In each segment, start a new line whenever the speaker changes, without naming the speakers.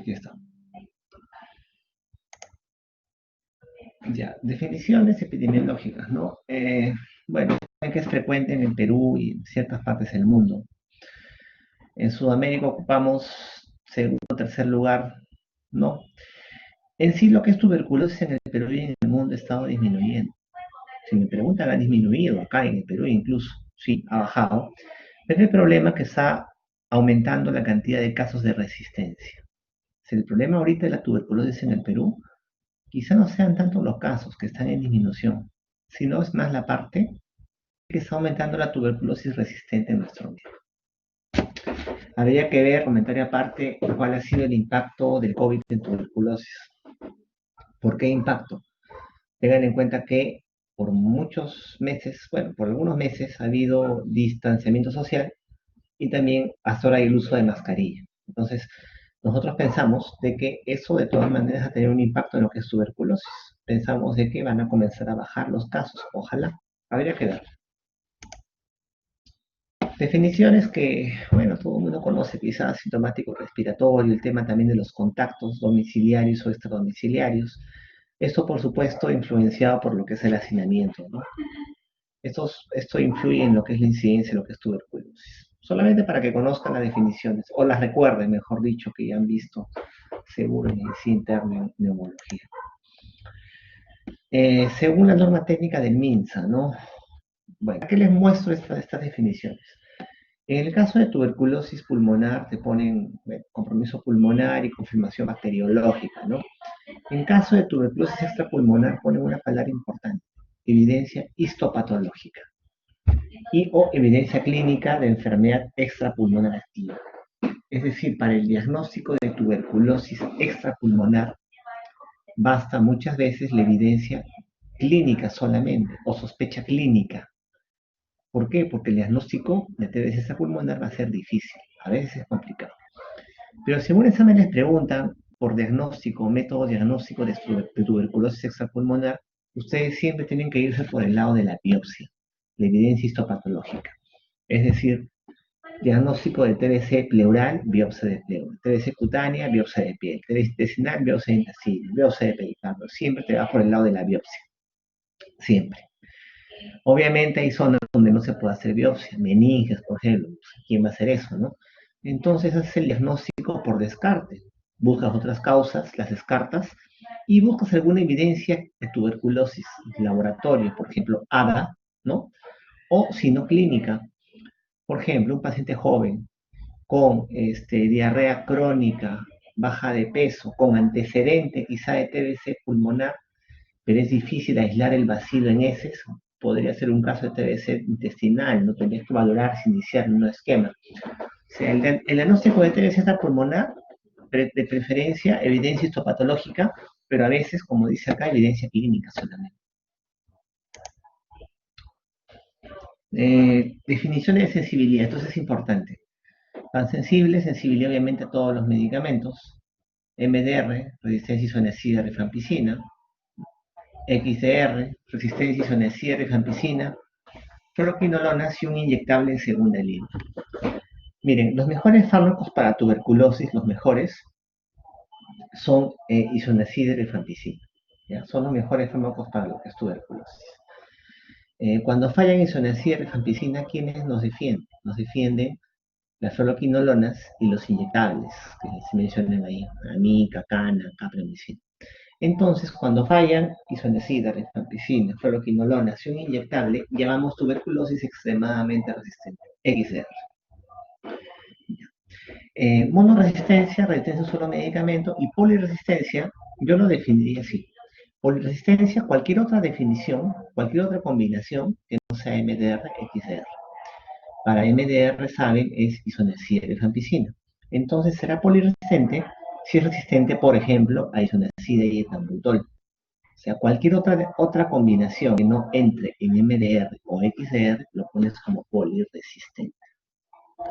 Aquí está. Ya, definiciones epidemiológicas, ¿no? Bueno, saben que es frecuente en el Perú y en ciertas partes del mundo. En Sudamérica ocupamos segundo o tercer lugar, ¿no? En sí, lo que es tuberculosis en el Perú y en el mundo ha estado disminuyendo. Si me preguntan, ha disminuido acá en el Perú incluso, sí, ha bajado, pero el problema es que está aumentando la cantidad de casos de resistencia. Si el problema ahorita de la tuberculosis en el Perú, quizá no sean tanto los casos que están en disminución, sino es más la parte que está aumentando la tuberculosis resistente en nuestro medio. Habría que ver, comentario aparte, cuál ha sido el impacto del COVID en tuberculosis. ¿Por qué impacto? Tengan en cuenta que por muchos meses, bueno, por algunos meses ha habido distanciamiento social y también hasta ahora hay el uso de mascarilla. Entonces, nosotros pensamos de que eso de todas maneras va a tener un impacto en lo que es tuberculosis. Pensamos de que van a comenzar a bajar los casos, ojalá. Habría que ver. Definiciones que, bueno, todo el mundo conoce, quizás sintomático respiratorio, el tema también de los contactos domiciliarios o extradomiciliarios. Esto, por supuesto, influenciado por lo que es el hacinamiento, ¿no? Esto influye en lo que es la incidencia, en lo que es tuberculosis. Solamente para que conozcan las definiciones, o las recuerden, mejor dicho, que ya han visto seguro en medicina interna y neumología. Según la norma técnica del MINSA, ¿no? Bueno, aquí les muestro estas definiciones. En el caso de tuberculosis pulmonar, te ponen compromiso pulmonar y confirmación bacteriológica, ¿no? En caso de tuberculosis extrapulmonar, ponen una palabra importante, evidencia histopatológica y o evidencia clínica de enfermedad extrapulmonar activa. Es decir, para el diagnóstico de tuberculosis extrapulmonar, basta muchas veces la evidencia clínica solamente o sospecha clínica. ¿Por qué? Porque el diagnóstico de TBC extrapulmonar va a ser difícil, a veces es complicado. Pero si en un examen les preguntan por diagnóstico, método diagnóstico de tuberculosis extrapulmonar, ustedes siempre tienen que irse por el lado de la biopsia, la evidencia histopatológica. Es decir, diagnóstico del TBC pleural, biopsia de pleura. TBC cutánea, biopsia de piel. TBC intestinal, biopsia de intestino. Biopsia de pericardio. Siempre te vas por el lado de la biopsia. Siempre. Obviamente hay zonas donde no se puede hacer biopsia. Meninges, por ejemplo. ¿Quién va a hacer eso, no? Entonces haces el diagnóstico por descarte. Buscas otras causas, las descartas y buscas alguna evidencia de tuberculosis de laboratorio, por ejemplo, ADA, ¿no? O si no clínica. Por ejemplo, un paciente joven con diarrea crónica, baja de peso, con antecedente quizá de TBC pulmonar, pero es difícil aislar el bacilo en heces, podría ser un caso de TBC intestinal, no tendrías que valorar si iniciar un esquema. O sea, el diagnóstico de TBC pulmonar, de preferencia, evidencia histopatológica, pero a veces, como dice acá, evidencia clínica solamente. Definiciones de sensibilidad, entonces es importante. Tan sensible, sensibilidad obviamente a todos los medicamentos, MDR, resistencia isonacida rifampicina, XDR, resistencia isonacida rifampicina, fluoroquinolonas y un inyectable en segunda línea. Miren, los mejores fármacos para tuberculosis, los mejores, son isonacida y rifampicina. ¿Ya? Son los mejores fármacos para lo que es tuberculosis. Cuando fallan isonacida y rifampicina, ¿quiénes nos defienden? Nos defienden las fluoroquinolonas y los inyectables, que se mencionan ahí, amica, cana, capromicina. Entonces, cuando fallan isoniazida, rifampicina, fluoroquinolonas y un inyectable, llamamos tuberculosis extremadamente resistente, XR. Monoresistencia, resistencia a un solo medicamento, y poliresistencia, yo lo definiría así. Poliresistencia, cualquier otra definición, cualquier otra combinación que no sea MDR, XR. Para MDR, saben, es isoniazida rifampicina. Entonces será polirresistente si es resistente, por ejemplo, a isoniazida y etambutol. O sea, cualquier otra combinación que no entre en MDR o XR lo pones como polirresistente.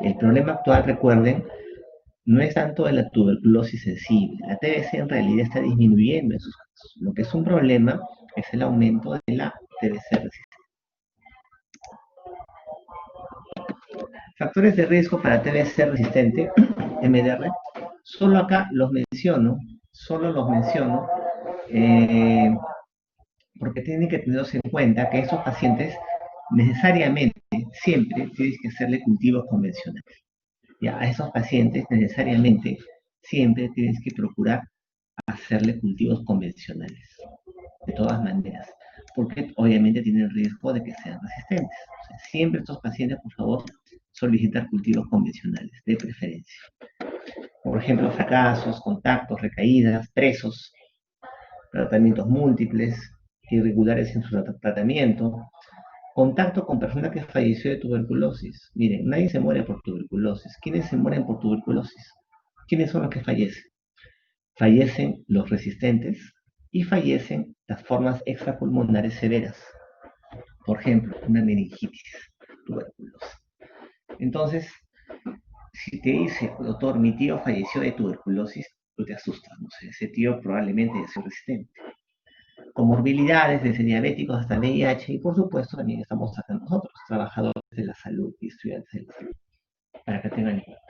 El problema actual, recuerden, no es tanto de la tuberculosis sensible. La TBC en realidad está disminuyendo en sus casos. Lo que es un problema es el aumento de la TBC resistente. Factores de riesgo para TBC resistente, MDR, Solo acá solo los menciono, eh, porque tienen que tenerse en cuenta que estos pacientes necesariamente, siempre tienes que hacerle cultivos convencionales. Ya, a esos pacientes necesariamente, siempre tienes que procurar hacerle cultivos convencionales, de todas maneras, porque obviamente tienen riesgo de que sean resistentes. O sea, siempre estos pacientes, por favor, solicitar cultivos convencionales, de preferencia. Por ejemplo, fracasos, contactos, recaídas, presos, tratamientos múltiples, irregulares en su tratamiento, contacto con persona que falleció de tuberculosis. Miren, nadie se muere por tuberculosis. ¿Quiénes se mueren por tuberculosis? ¿Quiénes son los que fallecen? Fallecen los resistentes y fallecen las formas extrapulmonares severas. Por ejemplo, una meningitis, tuberculosis. Entonces, si te dice, doctor, mi tío falleció de tuberculosis, tú te asustas, no sé, ese tío probablemente es resistente. Comorbilidades, desde diabéticos hasta VIH, y por supuesto también estamos acá nosotros, trabajadores de la salud y estudiantes de la salud, para que tengan en cuenta.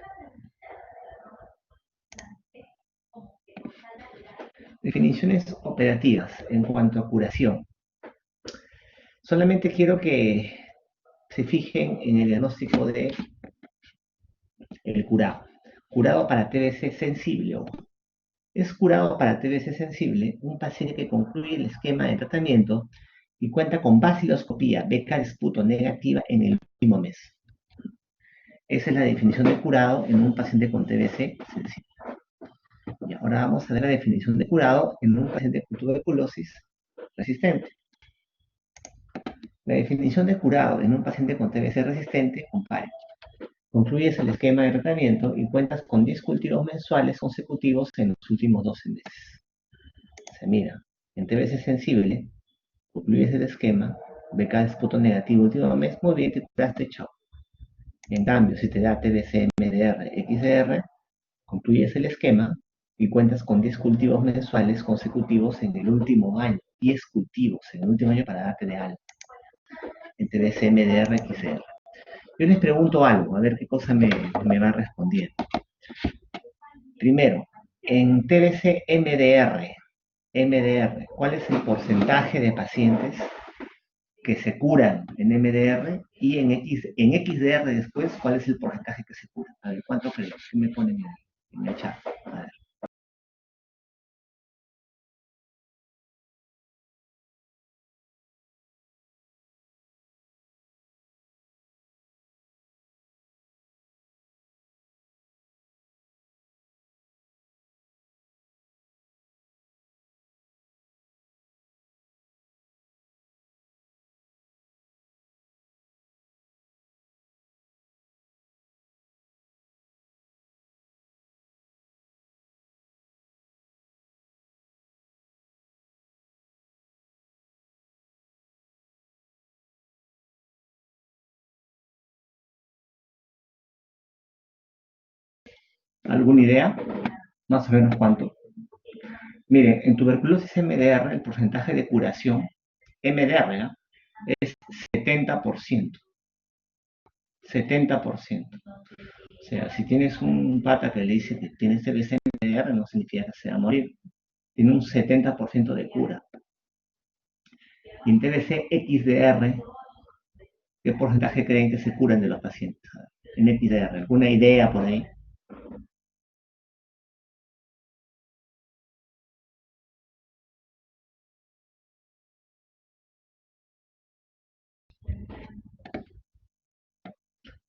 Definiciones operativas en cuanto a curación. Solamente quiero que se fijen en el diagnóstico de el curado. Curado para TBC sensible. Es curado para TBC sensible un paciente que concluye el esquema de tratamiento y cuenta con baciloscopía beca de esputo negativa en el último mes. Esa es la definición de curado en un paciente con TBC sensible. Y ahora vamos a ver la definición de curado en un paciente con tuberculosis resistente. La definición de curado en un paciente con TBC resistente, compare. Concluyes el esquema de tratamiento y cuentas con 10 cultivos mensuales consecutivos en los últimos 12 meses. Se mira, en TBC sensible, concluyes el esquema, beca de esputo negativo último mes, muy bien, te curaste, chao. En cambio, si te da TBC, MDR, XDR, concluyes el esquema y cuentas con 10 cultivos mensuales consecutivos en el último año. 10 cultivos en el último año para darte de alta. En TBC, MDR, XDR. Yo les pregunto algo, a ver qué cosa me va respondiendo. Primero, en TBC MDR, ¿cuál es el porcentaje de pacientes que se curan en MDR y en XDR después, ¿cuál es el porcentaje que se cura? A ver, ¿cuánto creo? ¿Qué me ponen en el chat? A ver. ¿Alguna idea? Más o menos cuánto. Miren, en tuberculosis MDR el porcentaje de curación, MDR, ¿eh? Es 70%. 70%. O sea, si tienes un pata que le dice que tienes TBC MDR, no significa que se va a morir. Tiene un 70% de cura. Y en TBC XDR, ¿qué porcentaje creen que se curan de los pacientes? En XDR, ¿alguna idea por ahí?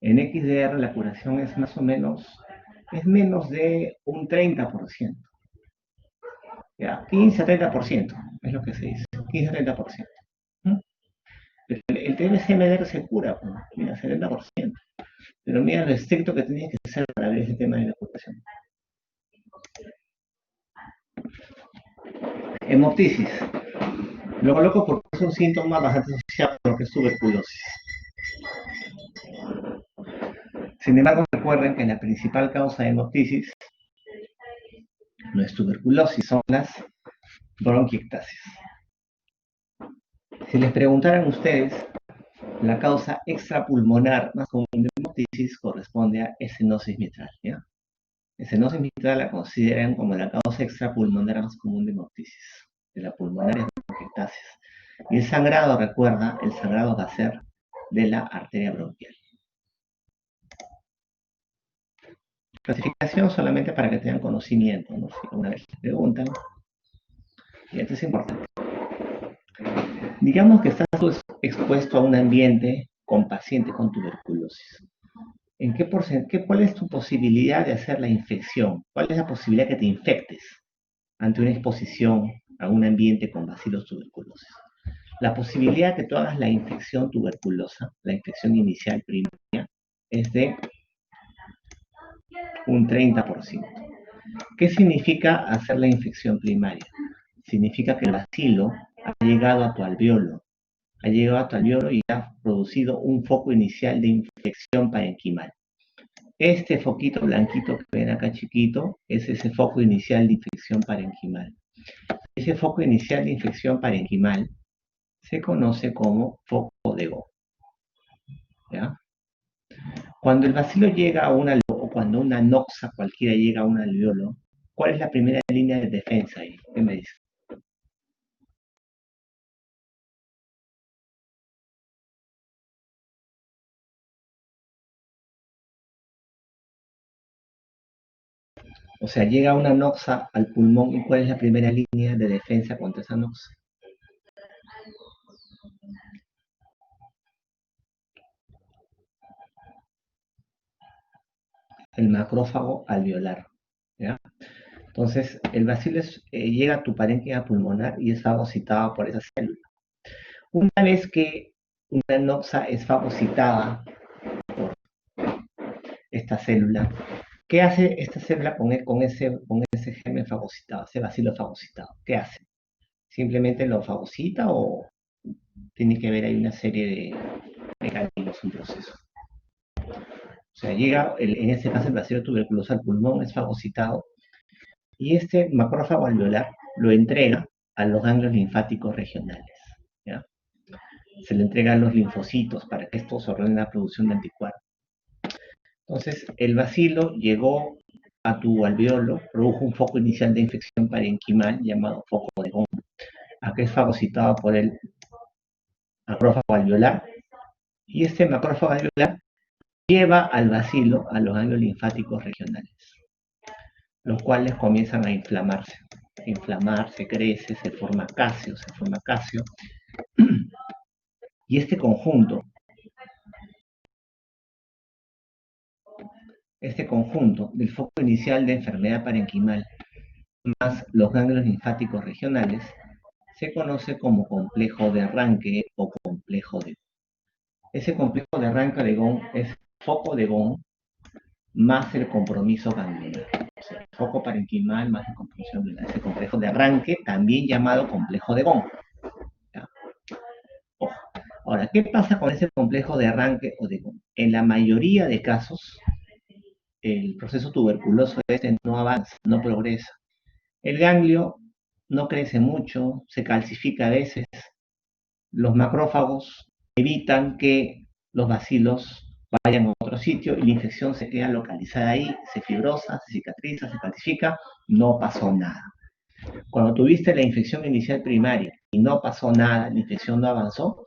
En XDR la curación es más o menos, es menos de un 30%. Ya, 15 a 30% es lo que se dice, 15 a 30%. ¿Mm? El TBC-MDR se cura, pues, mira, 70%. Pero mira lo estricto que tienes que ser para ver ese tema de la curación. Hemoptisis. Lo coloco porque es un síntoma bastante asociado a lo que es tuberculosis. Sin embargo, recuerden que la principal causa de hemoptisis no es tuberculosis, son las bronquiectasis. Si les preguntaran ustedes, la causa extrapulmonar más común de hemoptisis corresponde a estenosis mitral, ¿ya? Estenosis mitral la consideran como la causa extrapulmonar más común de hemoptisis, de la pulmonaria bronquiectasis. Y el sangrado, recuerda, el sangrado va a ser de la arteria bronquial. Clasificación solamente para que tengan conocimiento, ¿no? Si alguna vez les preguntan. Y esto es importante. Digamos que estás expuesto a un ambiente con paciente con tuberculosis. ¿En qué porcentaje, cuál es tu posibilidad de hacer la infección? ¿Cuál es la posibilidad que te infectes ante una exposición a un ambiente con bacilos tuberculosis? La posibilidad que tú hagas la infección tuberculosa, la infección inicial primaria, es de un 30%. ¿Qué significa hacer la infección primaria? Significa que el bacilo ha llegado a tu alveolo, y ha producido un foco inicial de infección parenquimal. Este foquito blanquito que ven acá chiquito es ese foco inicial de infección parenquimal. Ese foco inicial de infección parenquimal se conoce como foco de Gauss. ¿Ya? Cuando el bacilo llega a una o cuando una noxa cualquiera llega a un alveolo, ¿cuál es la primera línea de defensa ahí? ¿Qué me dice? O sea, llega una noxa al pulmón y ¿cuál es la primera línea de defensa contra esa noxa? El macrófago alveolar. ¿Ya? Entonces, el bacilo llega a tu parénquima pulmonar y es fagocitado por esa célula. Una vez que una noxa es fagocitada por esta célula, ¿qué hace esta célula con ese germen fagocitado, ese bacilo fagocitado? ¿Qué hace? ¿Simplemente lo fagocita o tiene que haber ahí una serie de mecanismos, un proceso? O sea, llega, en este caso, el bacilo tuberculoso al pulmón, es fagocitado, y este macrófago alveolar lo entrega a los ganglios linfáticos regionales. ¿Ya? Se le entrega a los linfocitos para que estos ordenen la producción de anticuerpos. Entonces, el bacilo llegó a tu alveolo, produjo un foco inicial de infección parenquimal llamado foco de Gauss, que es fagocitado por el macrófago alveolar, y este macrófago alveolar lleva al bacilo a los ganglios linfáticos regionales, los cuales comienzan a inflamarse, crece, se forma calcio, y este conjunto del foco inicial de enfermedad parenquimal más los ganglios linfáticos regionales se conoce como complejo de arranque o complejo de Gauss. Ese complejo de arranque de Gauss es foco de Gauss más el compromiso ganglionar. O sea, el foco parenquimal más el compromiso ganglionar. Ese complejo de arranque, también llamado complejo de Gauss. ¿Ya? Ojo. Ahora, ¿qué pasa con ese complejo de arranque o de Gauss? En la mayoría de casos, el proceso tuberculoso no avanza, no progresa. El ganglio no crece mucho, se calcifica a veces. Los macrófagos evitan que los bacilos vayan a otro sitio y la infección se queda localizada ahí, se fibrosa, se cicatriza, se calcifica, no pasó nada. Cuando tuviste la infección inicial primaria y no pasó nada, la infección no avanzó,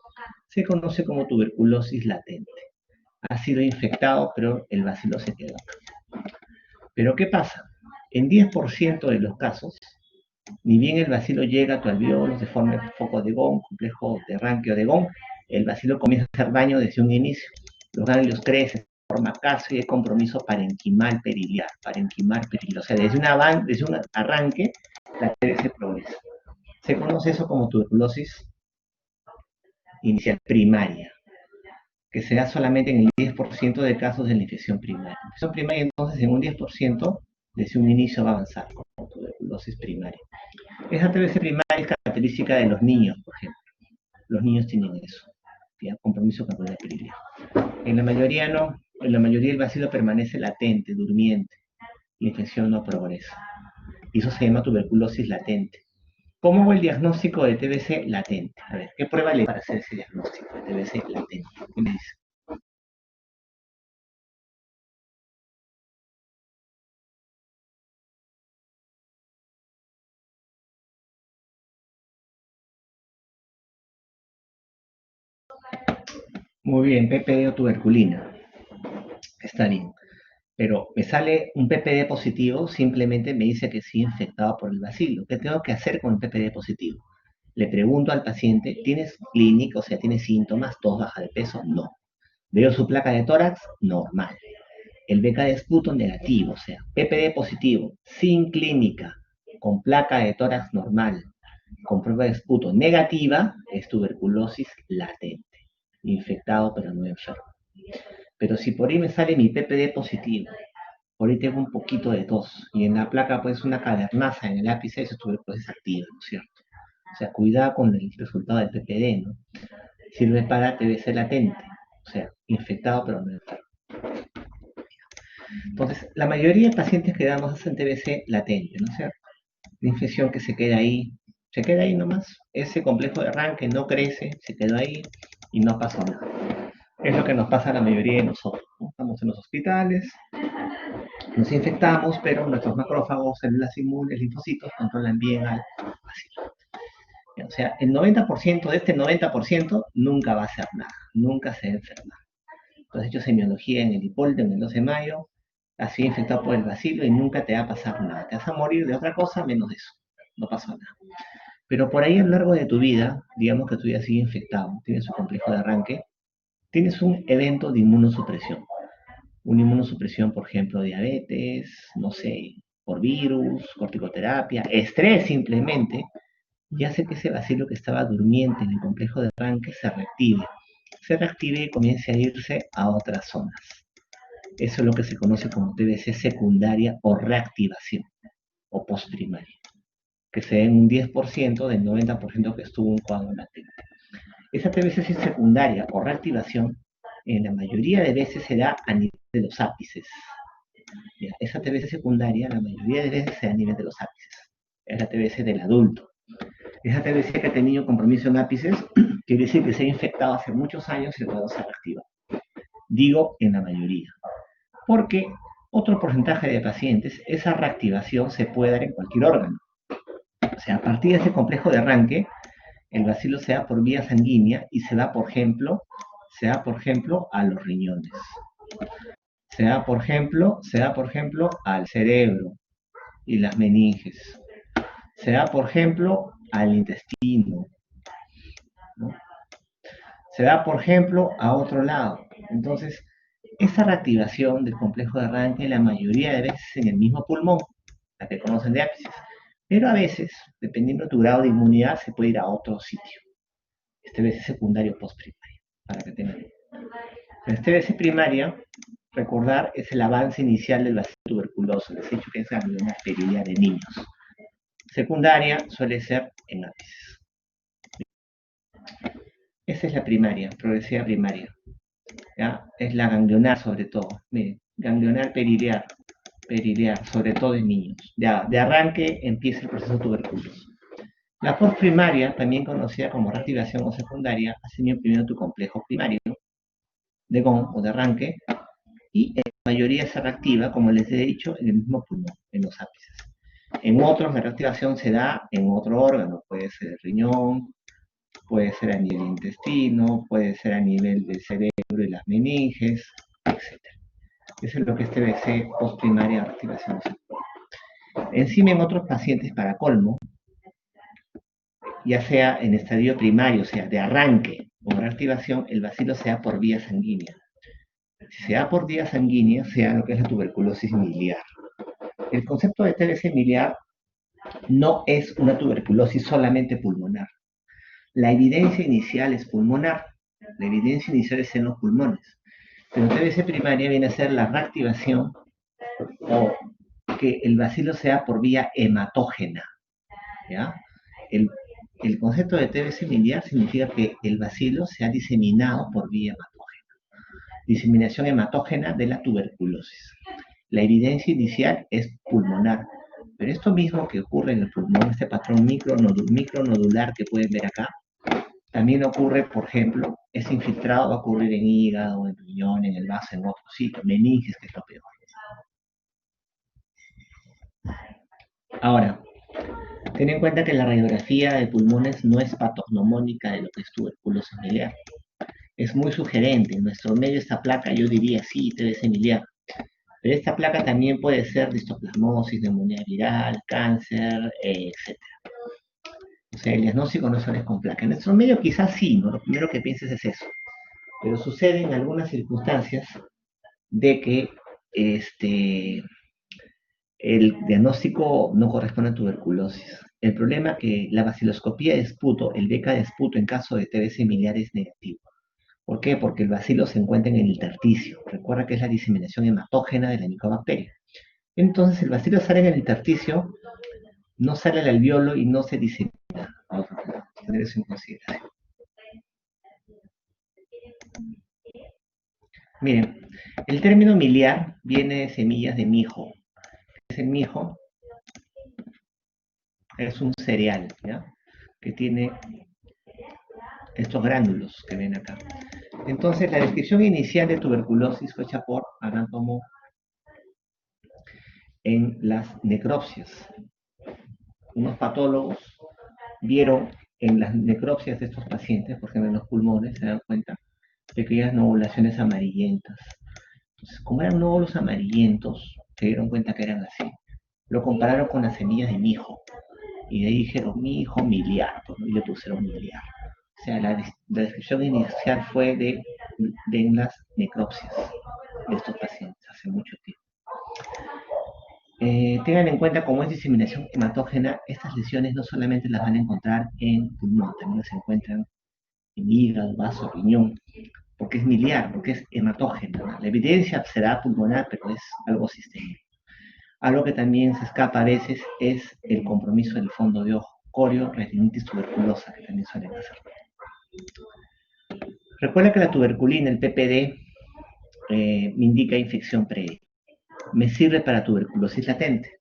se conoce como tuberculosis latente. Ha sido infectado, pero el bacilo se quedó acá. Pero ¿qué pasa? En 10% de los casos, ni bien el bacilo llega a tu alveolo, se forma el foco de Gauss, complejo de arranque de Gauss, el bacilo comienza a hacer daño desde un inicio. Los ganglios crecen, forma calcio y hay compromiso parenquimal periliar. O sea, desde un arranque, la TBC progresa. Se conoce eso como tuberculosis inicial primaria, que se da solamente en el 10% de casos de la infección primaria. La infección primaria, entonces, en un 10%, desde un inicio va a avanzar como tuberculosis primaria. Esa TBC primaria es característica de los niños, por ejemplo. Los niños tienen eso, ¿ya? Compromiso con la periliar. En la mayoría no, en la mayoría el bacilo permanece latente, durmiente. La infección no progresa. Y eso se llama tuberculosis latente. ¿Cómo hago el diagnóstico de TBC latente? A ver, ¿qué prueba le para hacer ese diagnóstico de TBC latente? ¿Qué me dice? Muy bien, PPD o tuberculina. Está bien. Pero me sale un PPD positivo, simplemente me dice que sí infectado por el bacilo. ¿Qué tengo que hacer con el PPD positivo? Le pregunto al paciente, ¿tienes clínica, o sea, tienes síntomas, tos, baja de peso? No. Veo su placa de tórax, normal. El BK de esputo negativo, o sea, PPD positivo, sin clínica, con placa de tórax normal, con prueba de esputo negativa, es tuberculosis latente, infectado pero no enfermo. Pero si por ahí me sale mi PPD positivo, por ahí tengo un poquito de tos, y en la placa pues una cavernaza en el ápice, eso es tuberculosis activa, ¿no es cierto? O sea, cuidado con el resultado del PPD, ¿no? Sirve para TBC latente, o sea, infectado pero no enfermo. Entonces, la mayoría de pacientes que damos hacen TBC latente, ¿no es cierto? La infección que se queda ahí nomás. Ese complejo de arranque no crece, se quedó ahí y no pasó nada. Es lo que nos pasa a la mayoría de nosotros, ¿no? Estamos en los hospitales, nos infectamos, pero nuestros macrófagos, células inmunes, linfocitos controlan bien al paciente. O sea, el 90% de este 90% nunca va a hacer nada, nunca se enferma. Tú has hecho semiología en el Hipólito en el 12 de mayo, has sido infectado por el bacilo y nunca te va a pasar nada. Te vas a morir de otra cosa menos de eso. No pasó nada. Pero por ahí a lo largo de tu vida, digamos que tú ya sigues infectado, tienes un complejo de arranque, tienes un evento de inmunosupresión. Una inmunosupresión, por ejemplo, diabetes, no sé, por virus, corticoterapia, estrés simplemente, y hace que ese bacilo que estaba durmiente en el complejo de arranque se reactive y comience a irse a otras zonas. Eso es lo que se conoce como TBC secundaria o reactivación o postprimaria, que se da en un 10% del 90% que estuvo en cuadro latente. Esa TBC secundaria o reactivación en la mayoría de veces se da a nivel de los ápices. Esa TBC secundaria la mayoría de veces se da a nivel de los ápices. Es la TBC del adulto. Esa TBC que ha tenido compromiso en ápices quiere decir que se ha infectado hace muchos años y luego se reactiva. Digo en la mayoría. Porque otro porcentaje de pacientes, esa reactivación se puede dar en cualquier órgano. O sea, a partir de ese complejo de arranque, el bacilo se da por vía sanguínea y se da, por ejemplo, a los riñones. Se da, por ejemplo, al cerebro y las meninges. Se da, por ejemplo, al intestino, ¿no? Se da, por ejemplo, a otro lado. Entonces, esa reactivación del complejo de arranque la mayoría de veces en el mismo pulmón, la que conocen de ápices, pero a veces, dependiendo de tu grado de inmunidad, se puede ir a otro sitio. Este vez secundario postprimario, para que tengan. Este vez primaria, recordar, es el avance inicial del bacilo tuberculoso, les he dicho que es gangliona perilia de niños. Secundaria suele ser en ápices. Esa es la primaria, progresiva primaria. ¿Ya? Es la ganglionar sobre todo. Miren, ganglionar periliar, sobre todo en niños. Ya, de arranque empieza el proceso tuberculoso. La postprimaria, también conocida como reactivación o secundaria, asume primero tu complejo primario, de GON o de arranque, y en la mayoría se reactiva, como les he dicho, en el mismo pulmón, en los ápices. En otros, la reactivación se da en otro órgano, puede ser el riñón, puede ser a nivel intestino, puede ser a nivel del cerebro y las meninges, etc. Eso es lo que es TBC postprimaria reactivación secundaria. Encima en otros pacientes, para colmo, ya sea en estadio primario, o sea, de arranque o reactivación, el bacilo sea por vía sanguínea. Si se da por vía sanguínea, sea lo que es la tuberculosis miliar. El concepto de TBC miliar no es una tuberculosis solamente pulmonar. La evidencia inicial es pulmonar, la evidencia inicial es en los pulmones. Pero TBC primaria viene a ser la reactivación o que el bacilo sea por vía hematógena. ¿Ya? El, el concepto de TBC miliar significa que el bacilo se ha diseminado por vía hematógena. Diseminación hematógena de la tuberculosis. La evidencia inicial es pulmonar, pero esto mismo que ocurre en el pulmón, este patrón micronodular que pueden ver acá, también ocurre, por ejemplo, ese infiltrado va a ocurrir en hígado, en riñón, en el vaso, en otro sitio, meninges, que es lo peor. Ahora, ten en cuenta que la radiografía de pulmones no es patognomónica de lo que es tuberculosis miliar. es muy sugerente. En nuestro medio esta placa yo diría sí, TBC miliar. Pero esta placa también puede ser distoplasmosis, neumonía viral, cáncer, etc. O sea, el diagnóstico no solo es con placa. En nuestro medio quizás sí, ¿no? Lo primero que pienses es eso. Pero sucede en algunas circunstancias de que el diagnóstico no corresponde a tuberculosis. El problema es que la baciloscopía de esputo, el BK de esputo en caso de TBC miliar es negativo. ¿Por qué? Porque el bacilo se encuentra en el intersticio. Recuerda que es la diseminación hematógena de la micobacteria. Entonces el bacilo sale en el intersticio, no sale al alveolo y no se disemina a otro lado. Tener eso en consideración. Miren, el término miliar viene de semillas de mijo. Ese mijo es un cereal, ¿ya? Que tiene estos gránulos que ven acá. Entonces, la descripción inicial de tuberculosis fue hecha por Anátomo en las necropsias. Unos patólogos vieron en las necropsias de estos pacientes, por ejemplo en los pulmones, se dan cuenta de pequeñas novulaciones amarillentas. Entonces, como eran nódulos amarillentos, se dieron cuenta que eran así. Lo compararon con las semillas de mijo. Y de ahí dijeron mijo miliar, y le pusieron miliar. O sea, la descripción inicial fue de las necropsias de estos pacientes hace mucho tiempo. Tengan en cuenta, como es diseminación hematógena, estas lesiones no solamente las van a encontrar en pulmón, también las encuentran en hígado, vaso, riñón, porque es miliar, porque es hematógena, ¿no? La evidencia será pulmonar, pero es algo sistémico. Algo que también se escapa a veces es el compromiso del fondo de ojo, corio, retinitis tuberculosa, que también suelen hacer. Recuerda que la tuberculina, el PPD, me indica infección previa. Me sirve para tuberculosis latente.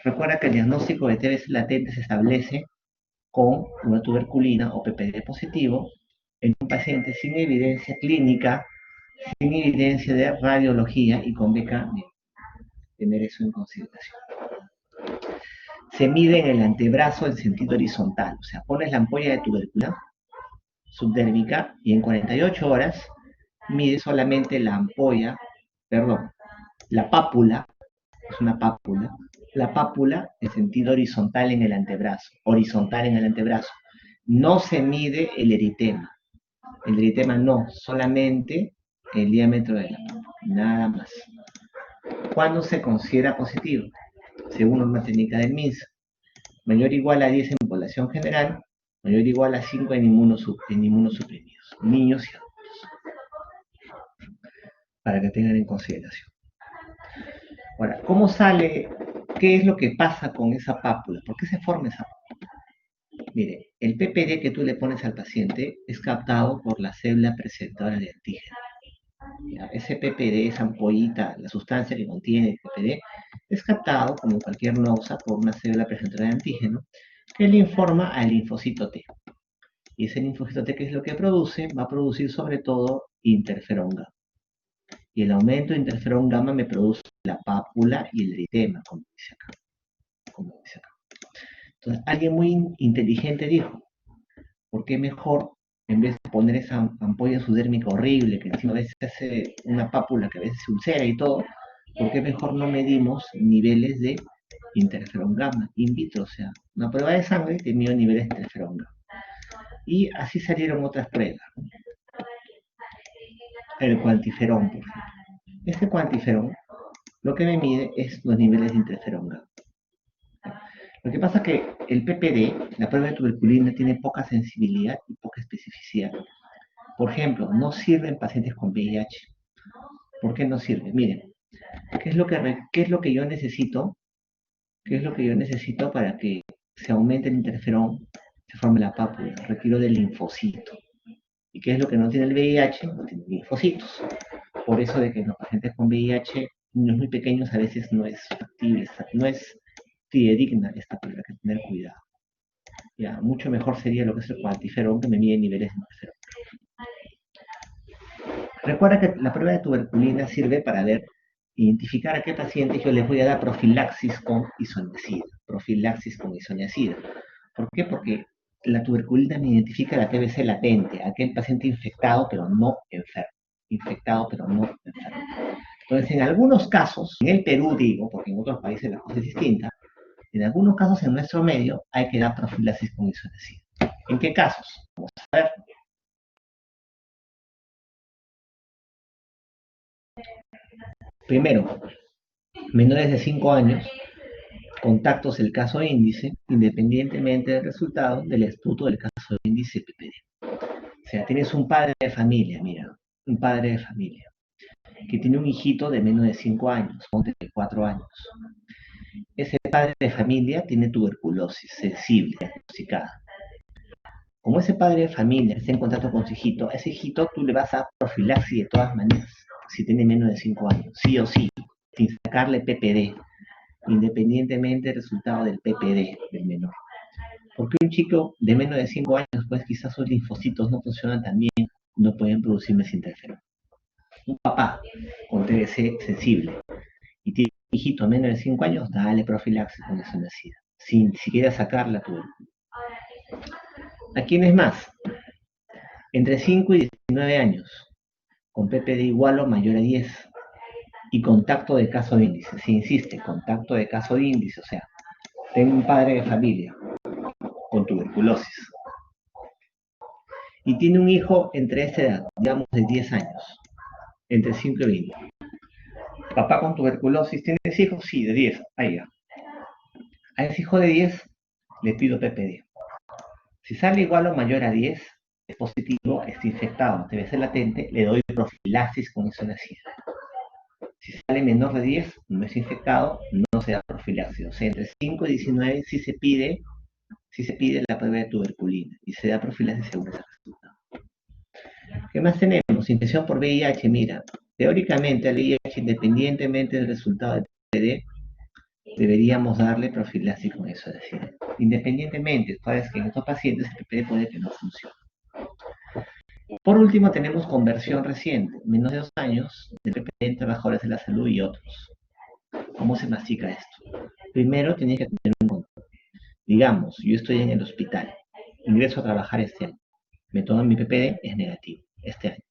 Recuerda que el diagnóstico de TBC latente se establece con una tuberculina o PPD positivo en un paciente sin evidencia clínica, sin evidencia de radiología y con beca. Tener eso en consideración. Se mide en el antebrazo en sentido horizontal, o sea, pones la ampolla de tuberculina subdérmica y en 48 horas mide solamente la ampolla, perdón, la pápula, es una pápula, la pápula en sentido horizontal en el antebrazo, horizontal en el antebrazo. No se mide el eritema no, solamente el diámetro de la pápula, nada más. ¿Cuándo se considera positivo? Según una técnica del MINSA. Mayor o igual a 10 en población general, mayor o igual a 5 en inmunosuprimidos, niños y adultos, para que tengan en consideración. Ahora, ¿cómo sale? ¿Qué es lo que pasa con esa pápula? ¿Por qué se forma esa pápula? Mire, el PPD que tú le pones al paciente es captado por la célula preceptora de antígeno. ¿Ya? Ese PPD, esa ampollita, la sustancia que contiene el PPD, es captado, como cualquier noxa, por una célula preceptora de antígeno que le informa al linfocito T. Y ese linfocito T, ¿qué es lo que produce? Va a producir sobre todo interferón gamma. Y el aumento de interferón gamma me produce la pápula y el eritema, como dice acá. Entonces, alguien muy inteligente dijo, ¿por qué mejor, en vez de poner esa ampolla subdérmica horrible, que encima a veces hace una pápula que a veces se ulcera y todo, ¿por qué mejor no medimos niveles de interferón gamma in vitro? O sea, una prueba de sangre que midió niveles de interferón gamma. Y así salieron otras pruebas. El cuantiferón, por ejemplo. Este cuantiferón lo que me mide es los niveles de interferón gamma. Lo que pasa es que el PPD, la prueba de tuberculina, tiene poca sensibilidad y poca especificidad. Por ejemplo, no sirve en pacientes con VIH. ¿Por qué no sirve? Miren, ¿qué es lo que yo necesito? ¿Qué es lo que yo necesito para que se aumente el interferón, se forme la pápula? Requiero del linfocito. ¿Y qué es lo que no tiene el VIH? No tiene linfocitos. Por eso de que en los pacientes con VIH, niños muy pequeños, a veces no es factible, no es fidedigna esta prueba, hay que tener cuidado. Ya, mucho mejor sería lo que es el cuantiferón, que me mide niveles de interferón. Recuerda que la prueba de tuberculina sirve para identificar a qué pacientes yo les voy a dar profilaxis con isoniazida. Profilaxis con isoniazida. ¿Por qué? Porque la tuberculina me identifica la TBC latente, aquel paciente infectado pero no enfermo. Infectado pero no enfermo. Entonces, en algunos casos, en el Perú digo, porque en otros países la cosa es distinta, en algunos casos en nuestro medio hay que dar profilaxis con isoniazida. ¿En qué casos? Vamos a ver. Primero, menores de 5 años, contactos del caso índice, independientemente del resultado del esputo del caso índice PPD. O sea, tienes un padre de familia, mira, un padre de familia, que tiene un hijito de menos de 5 años, ponte de 4 años. Ese padre de familia tiene tuberculosis sensible, diagnosticada. Como ese padre de familia está en contacto con su hijito, a ese hijito tú le vas a dar profilaxis de todas maneras, si tiene menos de 5 años, sí o sí, sin sacarle PPD, independientemente del resultado del PPD del menor. Porque un chico de menos de 5 años, pues quizás sus linfocitos no funcionan tan bien, no pueden producir mesinterferón. Un papá con TBC sensible y tiene un hijito menos de 5 años, dale profilaxis con eso nacida, sin siquiera sacarla tuberculosis. ¿A quiénes más? Entre 5 y 19 años, con PPD igual o mayor a 10 y contacto de caso de índice. Se insiste, contacto de caso de índice, o sea, tengo un padre de familia con tuberculosis y tiene un hijo entre esa edad, digamos de 10 años, entre 5 y 20. Papá con tuberculosis, ¿tienes hijos? Sí, de 10, ahí ya. A ese hijo de 10 le pido PPD. Si sale igual o mayor a 10, es positivo, está infectado, debe ser latente, le doy profilaxis con isoniazida. Si sale menor de 10, no es infectado, no se da profilaxis. O sea, entre 5 y 19 sí se pide la prueba de tuberculina y se da profilaxis según ese resultado. ¿Qué más tenemos? Infección por VIH, mira, teóricamente al VIH, independientemente del resultado del PPD, deberíamos darle profilaxis con eso, es decir, independientemente, sabes que en estos pacientes el PPD puede que no funcione. Por último, tenemos conversión reciente, menos de 2 años, de PPD en trabajadores de la salud y otros. ¿Cómo se mastica esto? Primero, tienes que tener un control. Digamos, yo estoy en el hospital, ingreso a trabajar este año, me toman mi PPD, es negativo, este año.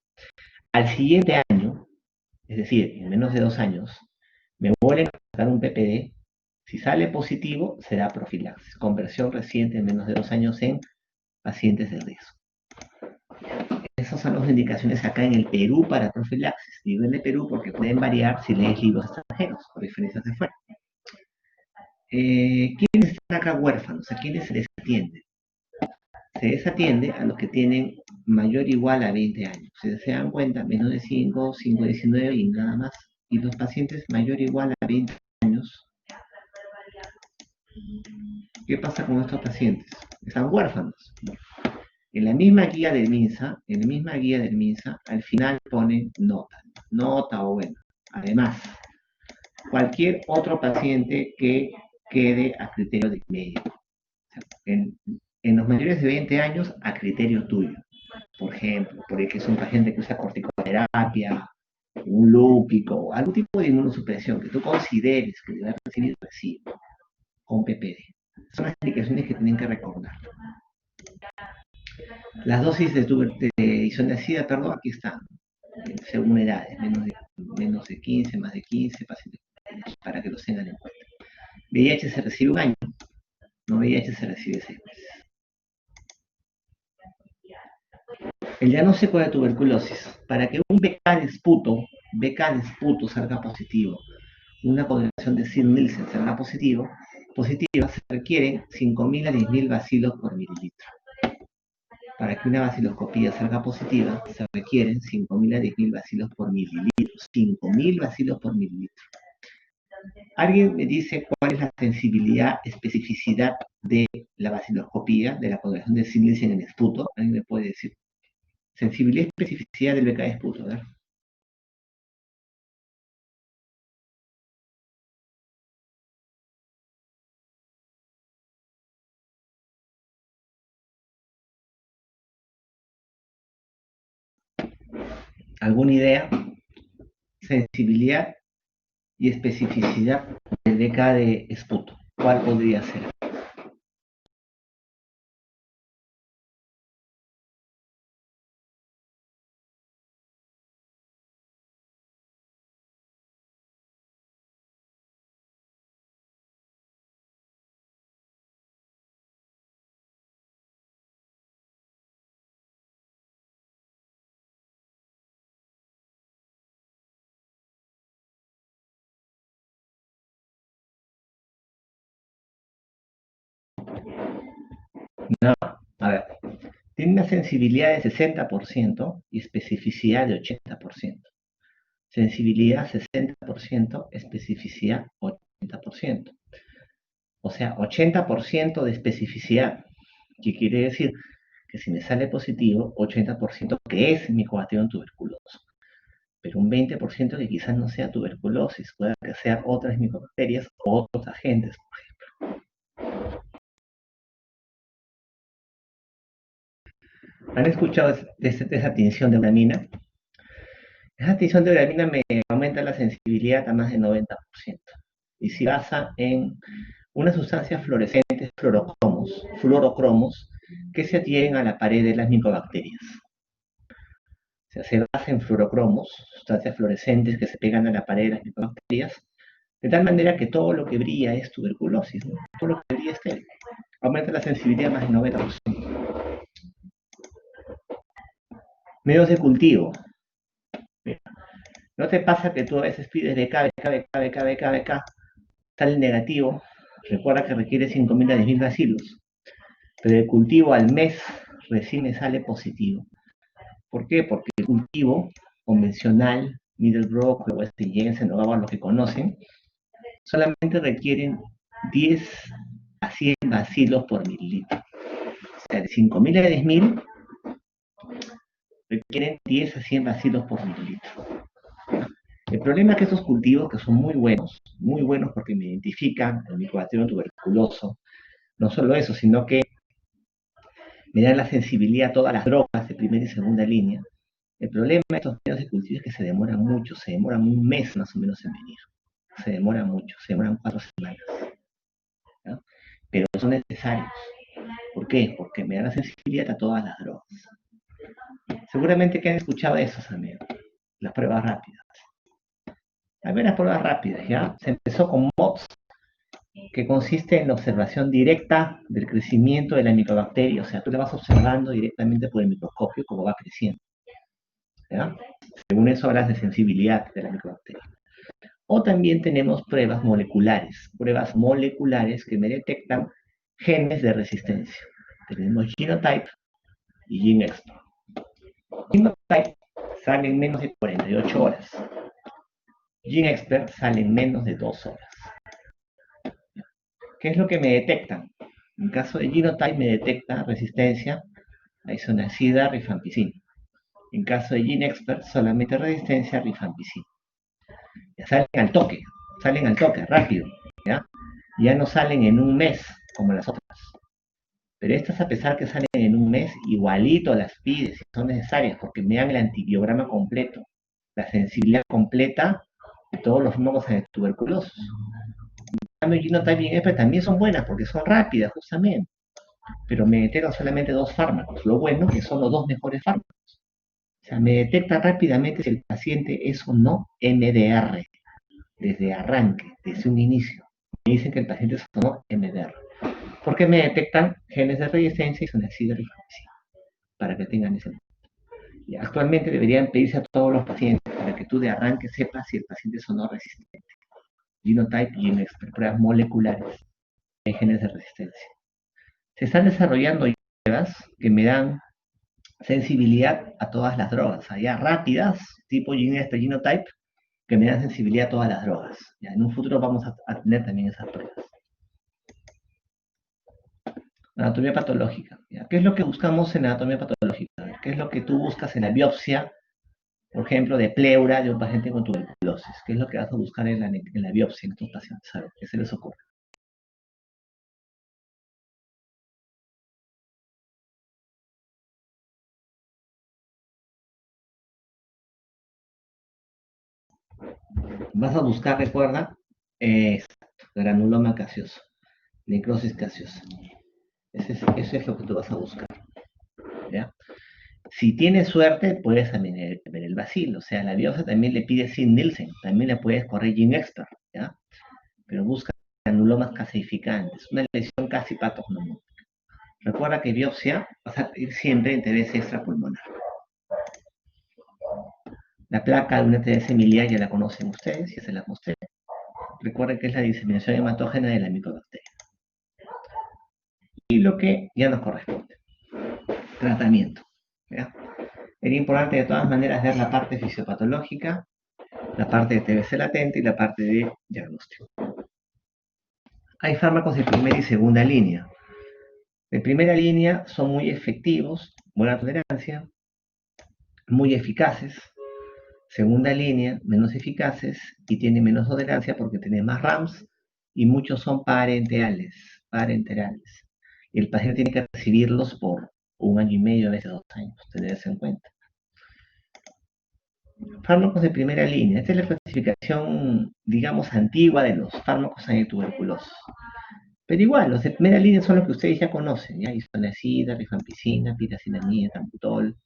Al siguiente año, es decir, en menos de 2 años, me vuelven a sacar un PPD, si sale positivo, será profilaxis, conversión reciente en menos de 2 años en pacientes de riesgo. Esas son las indicaciones acá en el Perú para profilaxis. Digo en el Perú porque pueden variar si lees libros extranjeros, por diferencias de fuera. ¿Quiénes están acá huérfanos? ¿A quiénes se les atiende? Se les atiende a los que tienen mayor o igual a 20 años. Si se dan cuenta, menos de 5, 5, 19 y nada más. Y los pacientes mayor o igual a 20 años, ¿qué pasa con estos pacientes? Están huérfanos. En la misma guía del MINSA, al final ponen nota o bueno. Además, cualquier otro paciente que quede a criterio del médico. En los mayores de 20 años, a criterio tuyo. Por ejemplo, porque es un paciente que usa corticoterapia, un lúpico, algún tipo de inmunosupresión que tú consideres que debe recibir, recibe con PPD. Son las indicaciones que tienen que recordar. Las dosis de isoniazida, perdón, aquí están, según edades, menos de 15, más de 15 pacientes, para que los tengan en cuenta. VIH se recibe un año, no VIH se recibe 6 meses. El diagnóstico de tuberculosis, para que un BK de esputo salga positivo, una congregación de Sid-Nielsen salga positiva, se requieren 5.000 a 10.000 bacilos por mililitro. Para que una baciloscopía salga positiva, se requieren 5.000 a 10.000 bacilos por mililitro. 5.000 bacilos por mililitro. ¿Alguien me dice cuál es la sensibilidad, especificidad de la baciloscopía, de la congregación de Sid-Nielsen en esputo? ¿Alguien me puede decir? Sensibilidad y especificidad del BK de esputo, a ver. ¿Alguna idea? Sensibilidad y especificidad del BK de esputo. ¿Cuál podría ser? No, a ver, tiene una sensibilidad de 60% y especificidad de 80%. Sensibilidad 60%, especificidad 80%. O sea, 80% de especificidad, que quiere decir que si me sale positivo, 80% que es Mycobacterium tuberculoso. Pero un 20% que quizás no sea tuberculosis, puede que sean otras micobacterias o otros agentes. ¿Han escuchado de esa tinción de uranina? Esa tinción de uranina me aumenta la sensibilidad a más del 90%. Y se basa en unas sustancias fluorescentes, fluorocromos, que se adhieren a la pared de las micobacterias. O sea, se basa en fluorocromos, sustancias fluorescentes que se pegan a la pared de las micobacterias, de tal manera que todo lo que brilla es tuberculosis, ¿no? Todo lo que brilla es estéril. Aumenta la sensibilidad más del 90%. Medios de cultivo. ¿No te pasa que tú a veces pides BK, BK, BK, BK, BK, BK, sale negativo? Recuerda que requiere 5.000 a 10.000 bacilos, pero el cultivo al mes recién me sale positivo. ¿Por qué? Porque el cultivo convencional, Middlebrook, o Jensen o Gaba, los que conocen, solamente requieren 10 a 100 bacilos por mililitro. O sea, de 5.000 a 10.000 requieren 10 a 100 bacilos por mililitro. El problema es que estos cultivos, que son muy buenos porque me identifican el Mycobacterium tuberculoso, no solo eso, sino que me dan la sensibilidad a todas las drogas de primera y segunda línea. El problema de estos medios de cultivo es que se demoran mucho, se demoran un mes más o menos en venir. Se demoran mucho, se demoran 4 semanas. ¿No? Pero son necesarios. ¿Por qué? Porque me dan la sensibilidad a todas las drogas. Seguramente que han escuchado eso, amigos, las pruebas rápidas. Hay las pruebas rápidas, ¿ya? Se empezó con MOPS, que consiste en la observación directa del crecimiento de la micobacteria, o sea, tú la vas observando directamente por el microscopio cómo va creciendo. ¿Ya? Según eso hablas de sensibilidad de la micobacteria. O también tenemos pruebas moleculares que me detectan genes de resistencia. Tenemos Genotype y GeneXpert. Genotype sale en menos de 48 horas. GeneXpert sale en menos de 2 horas. ¿Qué es lo que me detectan? En caso de Genotype me detecta resistencia a isoniazida rifampicina. En caso de GeneXpert solamente resistencia a rifampicina. Ya salen al toque, rápido, ¿ya? Ya no salen en un mes como las otras. Pero estas, a pesar que salen en un mes, igualito las pides si son necesarias, porque me dan el antibiograma completo, la sensibilidad completa de todos los fármacos tuberculosos. En cambio, Genotype y GeneXpert también son buenas porque son rápidas, justamente. Pero me detectan solamente 2 fármacos. Lo bueno es que son los 2 mejores fármacos. O sea, me detecta rápidamente si el paciente es o no MDR, desde arranque, desde un inicio. Me dicen que el paciente es o no MDR. Porque me detectan genes de resistencia y sonacida rifampicina, para que tengan ese. Y actualmente deberían pedirse a todos los pacientes para que tú de arranque sepas si el paciente es o no resistente. Genotype y GeneXpert, pruebas moleculares de genes de resistencia. Se están desarrollando pruebas que me dan sensibilidad a todas las drogas, allá rápidas, tipo GeneXpert, Genotype, que me dan sensibilidad a todas las drogas. Ya, en un futuro vamos a tener también esas pruebas. Anatomía patológica. ¿Ya? ¿Qué es lo que buscamos en anatomía patológica? ¿Qué es lo que tú buscas en la biopsia, por ejemplo, de pleura de un paciente con tuberculosis? ¿Qué es lo que vas a buscar en la biopsia en estos pacientes? ¿Sabes? ¿Qué se les ocurre? Vas a buscar, recuerda, granuloma gaseoso, necrosis gaseosa. Eso es lo que tú vas a buscar. ¿Ya? Si tienes suerte, puedes también ver el bacilo. O sea, la biopsia también le pide sin Nielsen, también le puedes correr GeneXpert, ¿ya? Pero busca granulomas calcificantes, una lesión casi patognomónica. Recuerda que biopsia vas a ir siempre en TBC extrapulmonar. La placa de una TBC miliar ya la conocen ustedes, ya se la mostré. Recuerden que es la diseminación hematógena de la micobacteria. Y lo que ya nos corresponde. tratamiento. ¿Ya? Sería importante de todas maneras ver la parte fisiopatológica, la parte de TBC latente y la parte de diagnóstico. Hay fármacos de primera y segunda línea. De primera línea son muy efectivos, buena tolerancia, muy eficaces. Segunda línea, menos eficaces y tienen menos tolerancia porque tienen más RAMs y muchos son parenterales. Y el paciente tiene que recibirlos por 1 año y medio, a veces 2 años, tener eso en cuenta. Fármacos de primera línea. Esta es la clasificación, digamos, antigua de los fármacos antituberculosos. Pero igual, los de primera línea son los que ustedes ya conocen, ¿ya? Isoniazida, rifampicina, pirazinamida, tambutol,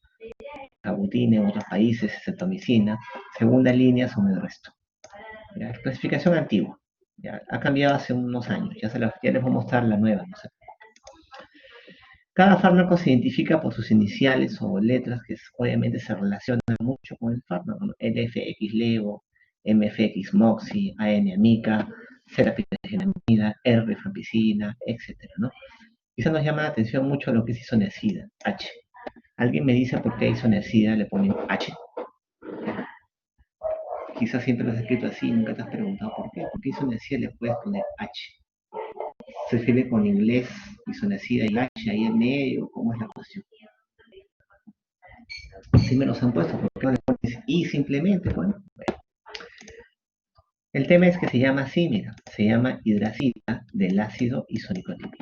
cabutina en otros países, cetomicina. Segunda línea son el resto. ¿Ya? Clasificación antigua. ¿Ya? Ha cambiado hace unos años. Ya les voy a mostrar la nueva. No sé. Cada fármaco se identifica por sus iniciales o letras que obviamente se relacionan mucho con el fármaco, ¿no? LFX levo, MFX moxi, AN amica, Z-pirazinamida, R rifampicina, etcétera, ¿no? Quizá nos llama la atención mucho lo que es isoniazida, H. Alguien me dice por qué isoniazida le ponen H. Quizás siempre lo has escrito así, nunca te has preguntado por qué. ¿Por qué isoniazida le puedes poner H? ¿Se escribe con inglés isoniazida y H ahí en medio? ¿Cómo es la cuestión? Si me los han puesto, ¿por qué no le pones I simplemente? Bueno, el tema es que se llama así, mira, se llama hidracida del ácido isonicotílico.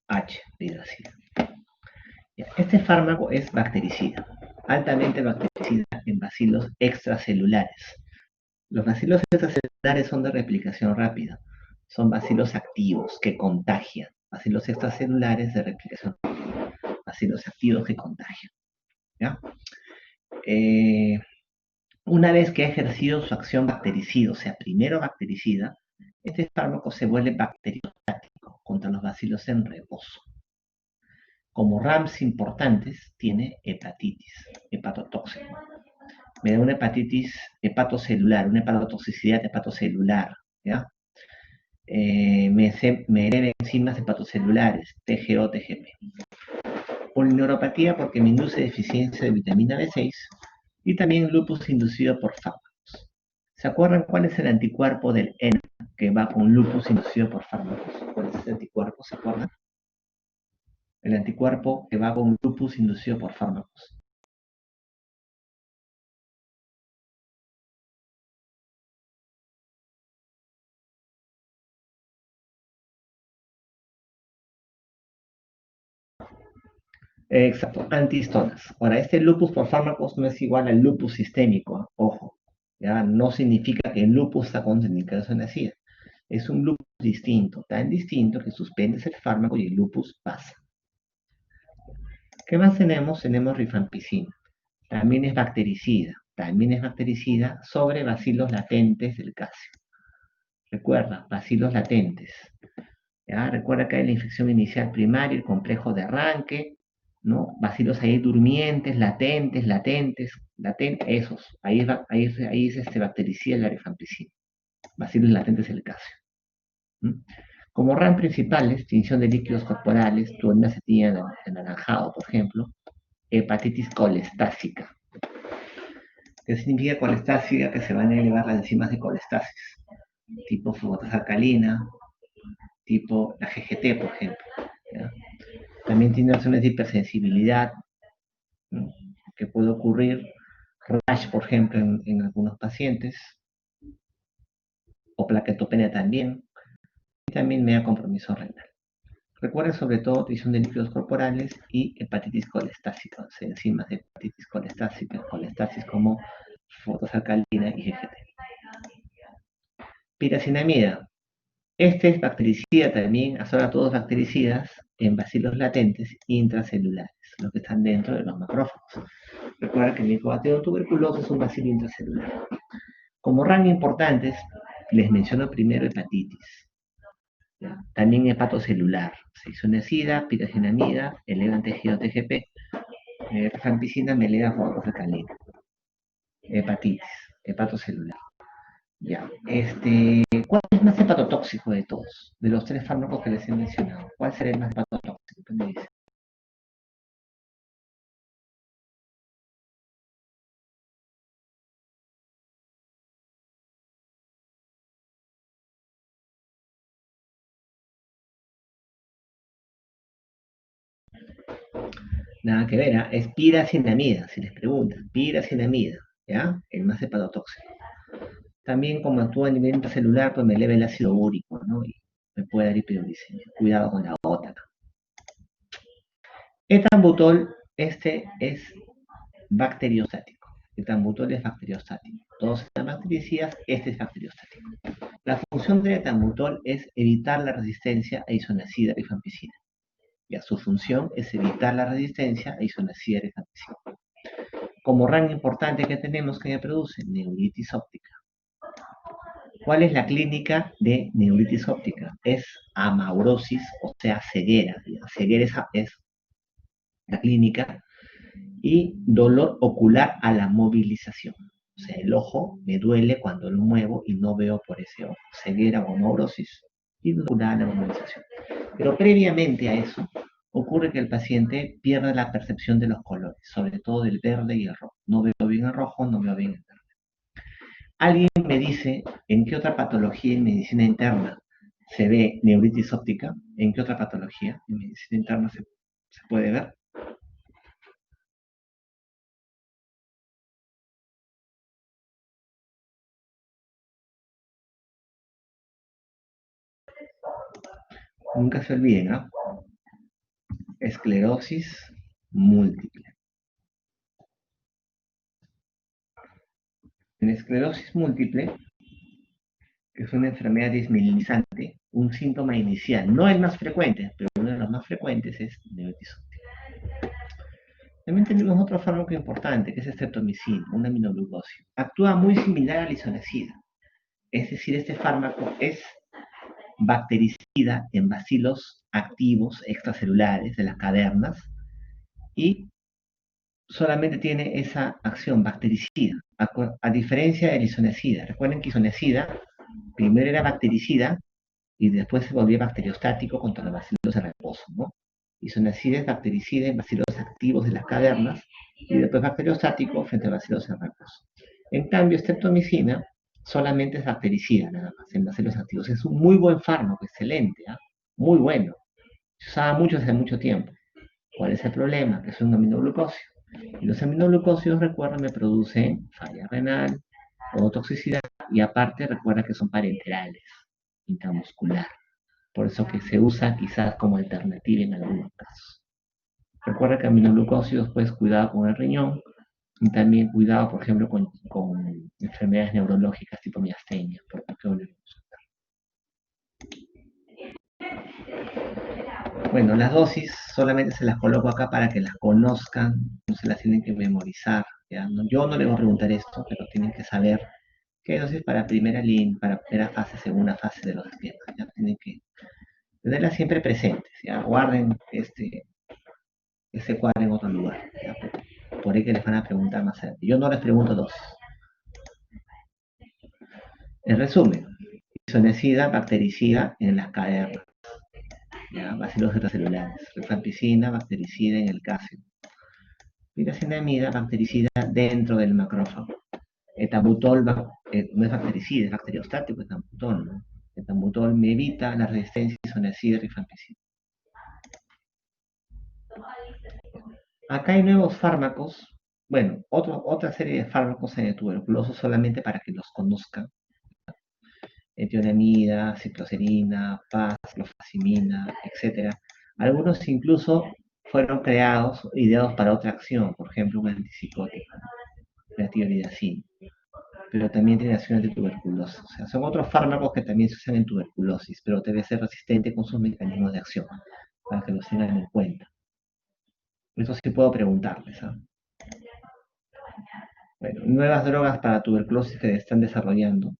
H de hidracida. Este fármaco es bactericida, altamente bactericida en bacilos extracelulares. Los bacilos extracelulares son de replicación rápida, son bacilos activos que contagian, bacilos extracelulares de replicación rápida, bacilos activos que contagian. ¿Ya? Una vez que ha ejercido su acción bactericida, o sea, primero bactericida, este fármaco se vuelve bacteriostático contra los bacilos en reposo. Como RAMs importantes, tiene hepatitis, hepatotóxico. Me da una hepatitis hepatocelular, una hepatotoxicidad hepatocelular, ¿ya? Me hereda enzimas hepatocelulares, TGO, TGP. Polineuropatía porque me induce deficiencia de vitamina B6 y también lupus inducido por fármacos. ¿Se acuerdan cuál es el anticuerpo del ENA que va con lupus inducido por fármacos? ¿Cuál es el anticuerpo? ¿Se acuerdan? El anticuerpo que va con lupus inducido por fármacos. Exacto, antihistonas. Ahora, este lupus por fármacos no es igual al lupus sistémico, ojo. Ya no significa que el lupus está contraindicado en la SIDA. Es un lupus distinto, tan distinto que suspendes el fármaco y el lupus pasa. ¿Qué más tenemos? Tenemos rifampicina. También es bactericida sobre bacilos latentes del calcio. Recuerda, bacilos latentes. ¿Ya? Recuerda que hay la infección inicial primaria, el complejo de arranque, ¿no? Bacilos ahí durmientes, esos. Ahí es bactericida la rifampicina. Bacilos latentes del calcio. ¿Mm? Como RAM principales, tinción de líquidos corporales, tuonacetina anaranjado, por ejemplo, hepatitis colestásica. ¿Qué significa colestásica? Que se van a elevar las enzimas de colestasis, tipo fumatosa alcalina, tipo la GGT, por ejemplo. ¿Ya? También tiene razones de hipersensibilidad, ¿no? Que puede ocurrir, rash, por ejemplo, en algunos pacientes, o plaquetopenia también, y también me da compromiso renal. Recuerden sobre todo tinción de líquidos corporales y hepatitis colestásica, o sea, enzimas de hepatitis colestásica, colestasis como fumatosa-alcalina y GGT. Piracinamida. Este es bactericida también, son todos bactericidas en bacilos latentes intracelulares, los que están dentro de los macrófagos. Recuerda que el Mycobacterium tuberculosis es un bacilo intracelular. Como rango importantes, les menciono primero hepatitis. ¿Ya? También hepatocelular, isoniazida, piracinamida, elevan tejido TGP, rifampicina me eleva fosfocalina. Hepatitis, hepatocelular. Ya, ¿cuál es más hepatotóxico de todos? De los tres fármacos que les he mencionado, ¿cuál será el más hepatotóxico? ¿Qué me dice? Nada que ver, ¿ah? Es piracinamida, si les preguntan, piracinamida, ¿ya? El más hepatotóxico. También como actúa a nivel intracelular, pues me eleva el ácido úrico, ¿no? Y me puede dar hiperuricemia. Cuidado con la gota. Etambutol, este es bacteriostático. Etambutol es bacteriostático. Todos están bactericidas, este es bacteriostático. La función del etambutol es evitar la resistencia a isoniazida rifampicina. Ya, su función es evitar la resistencia a isoniazida rifampicina. Como rango importante que tenemos que produce neuritis óptica. ¿Cuál es la clínica de neuritis óptica? Es amaurosis, o sea, ceguera. Ceguera es la clínica y dolor ocular a la movilización. O sea, el ojo me duele cuando lo muevo y no veo por ese ojo. Ceguera o amaurosis y dolor ocular a la movilización. Pero previamente a eso, ocurre que el paciente pierda la percepción de los colores, sobre todo del verde y el rojo. No veo bien el rojo, no veo bien el verde. Alguien me dice en qué otra patología en medicina interna se ve neuritis óptica, en qué otra patología en medicina interna se puede ver. Nunca se olviden, ¿no? Esclerosis múltiple. En esclerosis múltiple, que es una enfermedad desmielinizante, un síntoma inicial, no el más frecuente, pero uno de los más frecuentes es neuritis óptica. También tenemos otro fármaco importante, que es streptomicina, una aminoglucósido. Actúa muy similar a la isoniazida, es decir, este fármaco es bactericida en bacilos activos extracelulares de las cavernas y solamente tiene esa acción bactericida, a diferencia del isoniazida. Recuerden que isoniazida primero era bactericida y después se volvió bacteriostático contra los bacilos de reposo, ¿no? Isoniazida es bactericida en bacilos activos de las cavernas y después bacteriostático frente a bacilos de reposo. En cambio, streptomicina solamente es bactericida, nada más, en bacilos activos. Es un muy buen fármaco, excelente, ¿eh? Muy bueno. Se usaba mucho hace mucho tiempo. ¿Cuál es el problema? Que es un aminoglucósido. Y los aminoglucósidos, recuerda, me producen falla renal, o toxicidad, y aparte recuerda que son parenterales, intramuscular. Por eso que se usa quizás como alternativa en algunos casos. Recuerda que aminoglucósidos, pues cuidado con el riñón, y también cuidado, por ejemplo, con enfermedades neurológicas tipo miastenia, por ejemplo. Bueno, las dosis solamente se las coloco acá para que las conozcan, no se las tienen que memorizar. ¿Ya? No, yo no les voy a preguntar esto, pero tienen que saber qué dosis para primera línea, para primera fase, segunda fase de los esquemas. ¿Ya? Tienen que tenerlas siempre presentes. ¿Ya? Guarden ese cuadro en otro lugar. ¿Ya? Por ahí que les van a preguntar más adelante. Yo no les pregunto dosis. En resumen, isoniazida, bactericida en las cadenas, ¿ya? Bacilos extracelulares, rifampicina, bactericida en el calcio. Piracinamida, bactericida dentro del macrófago. Etambutol no es bactericida, es bacteriostático, etambutol, ¿no? Etambutol me evita la resistencia isoniazida y rifampicina. Acá hay nuevos fármacos, bueno, otra serie de fármacos en el tuberculoso solamente para que los conozcan. Etionamida, cicloserina, paz, clofazimina, etc. Algunos incluso fueron creados, ideados para otra acción, por ejemplo, un antipsicótico, la tiroidacina, pero también tiene acción anti-tuberculosis. O sea, son otros fármacos que también se usan en tuberculosis, pero debe ser resistente con sus mecanismos de acción, para que los tengan en cuenta. Eso sí puedo preguntarles. ¿Ah? Bueno, nuevas drogas para tuberculosis que están desarrollando.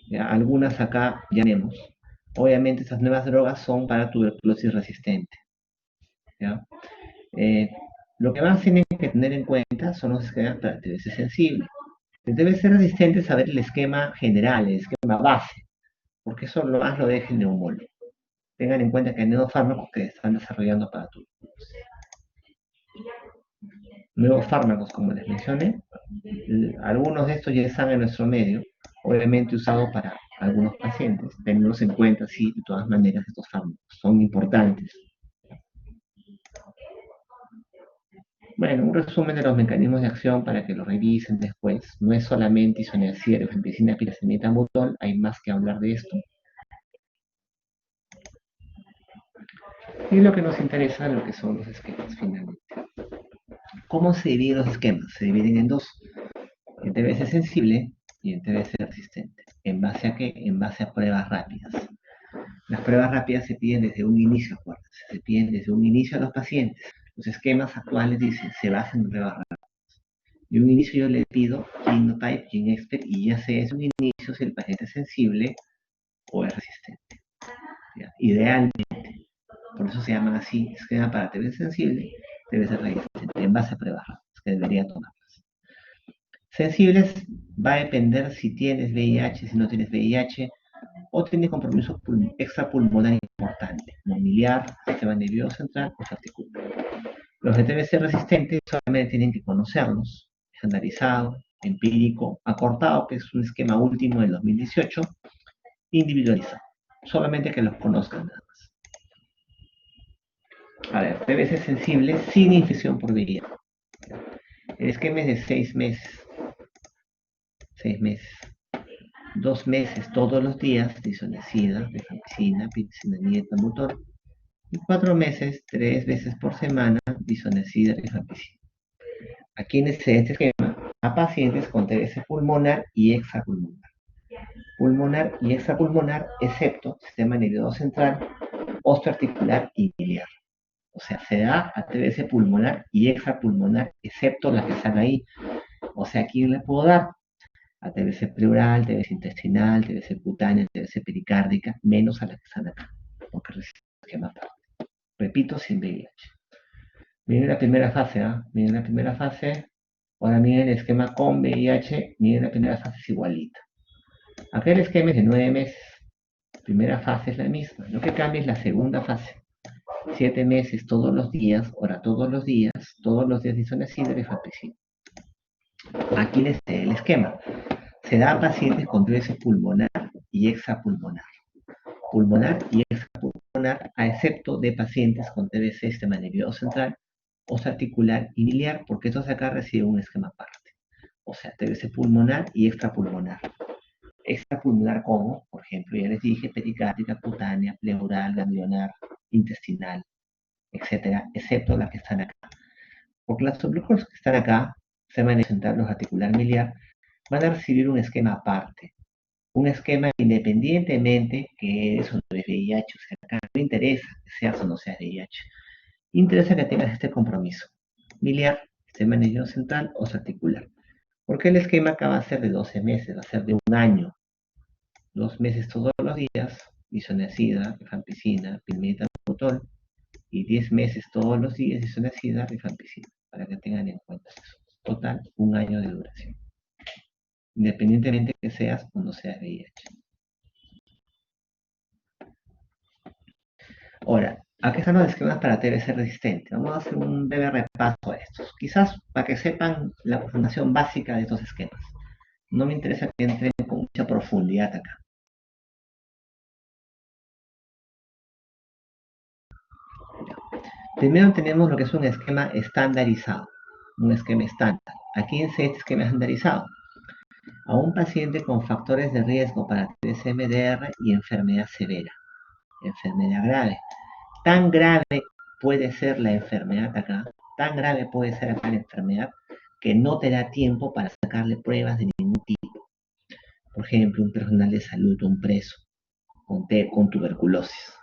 ¿Ya? Algunas acá ya tenemos. Obviamente estas nuevas drogas son para tuberculosis resistente. ¿Ya? Eh, lo que más tienen que tener en cuenta son los esquemas para TBC sensible. Debe ser resistente saber el esquema general, el esquema base, porque eso lo más lo deja el neumólogo. Tengan en cuenta que hay nuevos fármacos que están desarrollando para tuberculosis. Nuevos fármacos, como les mencioné, algunos de estos ya están en nuestro medio, obviamente usados para algunos pacientes. Tenemos en cuenta, sí, de todas maneras, estos fármacos son importantes. Bueno, un resumen de los mecanismos de acción para que lo revisen después. No es solamente isoniazida, rifampicina, piracemia, butol, hay más que hablar de esto. Y lo que nos interesa, lo que son los esquemas finalmente. ¿Cómo se dividen los esquemas? Se dividen en dos, en TBC sensible y en TBC resistente. ¿En base a qué? En base a pruebas rápidas. Las pruebas rápidas se piden desde un inicio, acuérdense, se piden desde un inicio a los pacientes. Los esquemas actuales dicen, se basan en pruebas rápidas. De un inicio yo le pido Genotype, GeneXpert, y ya sé desde un inicio si el paciente es sensible o es resistente. ¿Ya? Idealmente, por eso se llaman así, esquema para TB sensible, debe ser resistente, en base a pruebas rápidas, que debería tomarlas. Sensibles va a depender si tienes VIH, si no tienes VIH, o tienes compromiso extrapulmonar importante, como miliar, sistema nervioso central o articular. Los de TBC resistentes solamente tienen que conocerlos, estandarizado, empírico, acortado, que es un esquema último del 2018, individualizado. Solamente que los conozcan nada más. A ver, TBC sensible sin infección por VIH. El esquema es de 6 meses. 6 meses. 2 meses todos los días de isoniazida, rifampicina, piperacillina, etambutol. Y 4 meses, 3 veces por semana, de isoniazida, rifampicina. ¿A quiénes se este esquema? A pacientes con TBC pulmonar y extrapulmonar. Pulmonar y extrapulmonar, excepto sistema nervioso central, osteoarticular y biliar. O sea, se da a TBC pulmonar y extrapulmonar, excepto las que están ahí. O sea, ¿a quién le puedo dar? A TBC pleural, TBC intestinal, TBC cutánea, TBC pericárdica, menos a las que están acá, porque es esquema aparte. Repito, sin VIH. Miren la primera fase, ¿ah? Miren la primera fase. Ahora miren el esquema con VIH, miren la primera fase es igualita. Acá el esquema es de 9 meses. Primera fase es la misma. Lo que cambia es la segunda fase. 7 meses todos los días, ahora todos los días de isoniazida y rifampicina. Aquí les el esquema. Se da a pacientes con TBC pulmonar y extrapulmonar. Pulmonar y extrapulmonar, a excepto de pacientes con TBC sistema nervioso central, osteoarticular y biliar, porque estos de acá reciben un esquema aparte. O sea, TBC pulmonar y extrapulmonar. Extrapulmonar como, por ejemplo, ya les dije, pericárdica, cutánea, pleural, ganglionar, intestinal, etcétera, excepto las que están acá. Porque las subglucosas que están acá, se van a centrar los articular miliar, van a recibir un esquema aparte. Un esquema independientemente que es o no es VIH. O sea, acá no interesa que seas o no seas VIH. Interesa que tengas este compromiso. Miliar, sistema nervioso central o articular. Porque el esquema acá va a ser de 12 meses, va a ser de un año. 2 meses todos los días, isoniazida, rifampicina, pilmetamutol, y 10 meses todos los días, isoniazida, rifampicina, para que tengan en cuenta eso. Total, un año de duración. Independientemente que seas o no seas VIH. Ahora, aquí están los esquemas para TBC resistente. Vamos a hacer un breve repaso a estos. Quizás para que sepan la información básica de estos esquemas. No me interesa que entren con mucha profundidad acá. Primero tenemos lo que es un esquema estandarizado. Un esquema estándar. ¿A quién se este esquema estandarizado? A un paciente con factores de riesgo para TBC-MDR y enfermedad severa. Enfermedad grave. Tan grave puede ser la enfermedad acá, tan grave puede ser acá la enfermedad, que no te da tiempo para sacarle pruebas de ningún tipo. Por ejemplo, un personal de salud, un preso, con tuberculosis.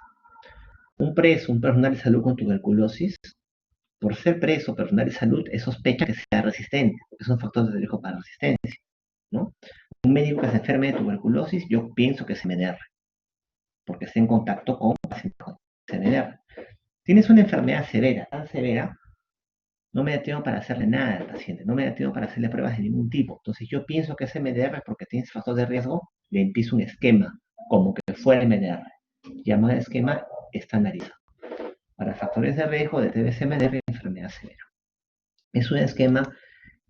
Un personal de salud con tuberculosis, por ser preso, personal de salud, es sospecha que sea resistente, porque es un factor de riesgo para resistencia, ¿no? Un médico que se enferme de tuberculosis, yo pienso que es MDR, porque está en contacto con pacientes con MDR. Tienes una enfermedad severa, tan severa, no me da tiempo para hacerle nada al paciente, no me da tiempo para hacerle pruebas de ningún tipo. Entonces yo pienso que es MDR porque tienes factor de riesgo, le empiezo un esquema, como que fuera MDR, llamado esquema estandarizado. Para factores de riesgo de TBC-MDR y enfermedad severa. Es un esquema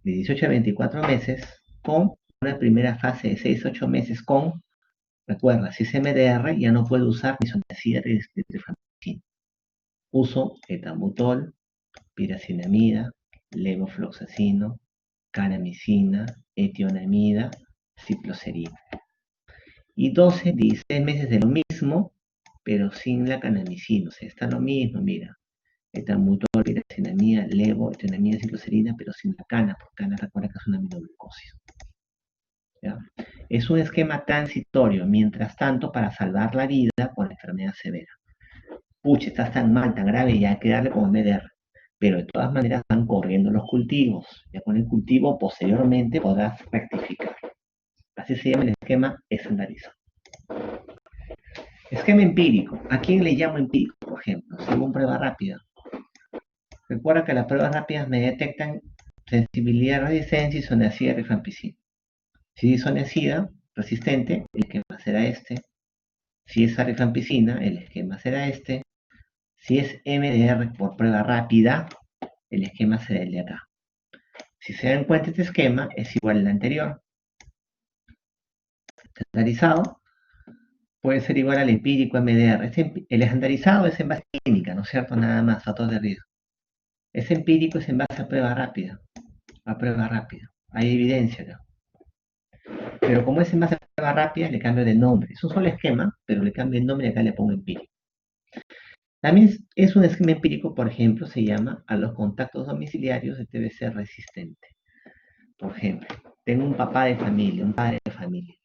de 18 a 24 meses con una primera fase de 6 a 8 meses con, recuerda, si es MDR ya no puedo usar ni isoniazida ni rifampicina. Uso etambutol, piracinamida, levofloxacino, canamicina, etionamida, cicloserina. Y 12, 16 meses de lo mismo, pero sin la canamicina. O sea, está lo mismo, mira. Etanbutor, piracinamida, levo, etionamida, cicloserina, pero sin la cana, porque cana recuerda que es una aminoglucosis. ¿Ya? Es un esquema transitorio, mientras tanto, para salvar la vida por la enfermedad severa. Pucha, estás tan mal, tan grave, ya hay que darle con MDR. Pero de todas maneras van corriendo los cultivos. Ya con el cultivo posteriormente podrás rectificar. Así se llama el esquema estandarizado. Esquema empírico. ¿A quién le llamo empírico, por ejemplo? Según prueba rápida. Recuerda que las pruebas rápidas me detectan sensibilidad, resistencia y isoniazida de rifampicina. Si es isoniazida resistente, el esquema será este. Si es rifampicina, el esquema será este. Si es MDR por prueba rápida, el esquema será el de acá. Si se dan cuenta, este esquema es igual al anterior. Estandarizado puede ser igual al empírico MDR. El estandarizado es en base clínica, ¿no es cierto? Nada más, factor de riesgo. Ese empírico es en base a prueba rápida. A prueba rápida. Hay evidencia, ¿no? Pero como es en base a prueba rápida, le cambio de nombre. Es un solo esquema, pero le cambio el nombre y acá le pongo empírico. También es un esquema empírico, por ejemplo, se llama a los contactos domiciliarios de TBC resistente. Por ejemplo, tengo un papá de familia, un padre de familia,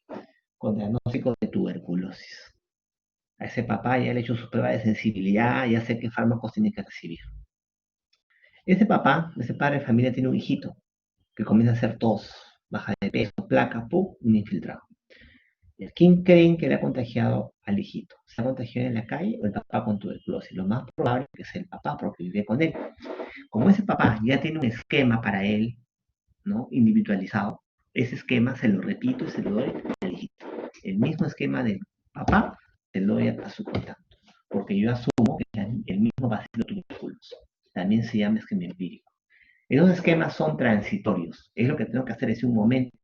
con diagnóstico de tuberculosis. A ese papá ya le he hecho su prueba de sensibilidad, ya sé qué fármacos tiene que recibir. Ese papá, ese padre de familia, tiene un hijito que comienza a hacer tos, baja de peso, placa, ¡pum!, un infiltrado. ¿Quién creen que le ha contagiado al hijito? ¿Se ha contagiado en la calle o el papá con tuberculosis? Lo más probable es que sea el papá porque vive con él. Como ese papá ya tiene un esquema para él, ¿no? Individualizado, ese esquema se lo repito y se lo doy al hijito. El mismo esquema del papá se lo doy a su contacto, porque yo asumo que el mismo bacilo tuberculoso. También se llama esquema empírico. Esos esquemas son transitorios. Es lo que tengo que hacer en un momento.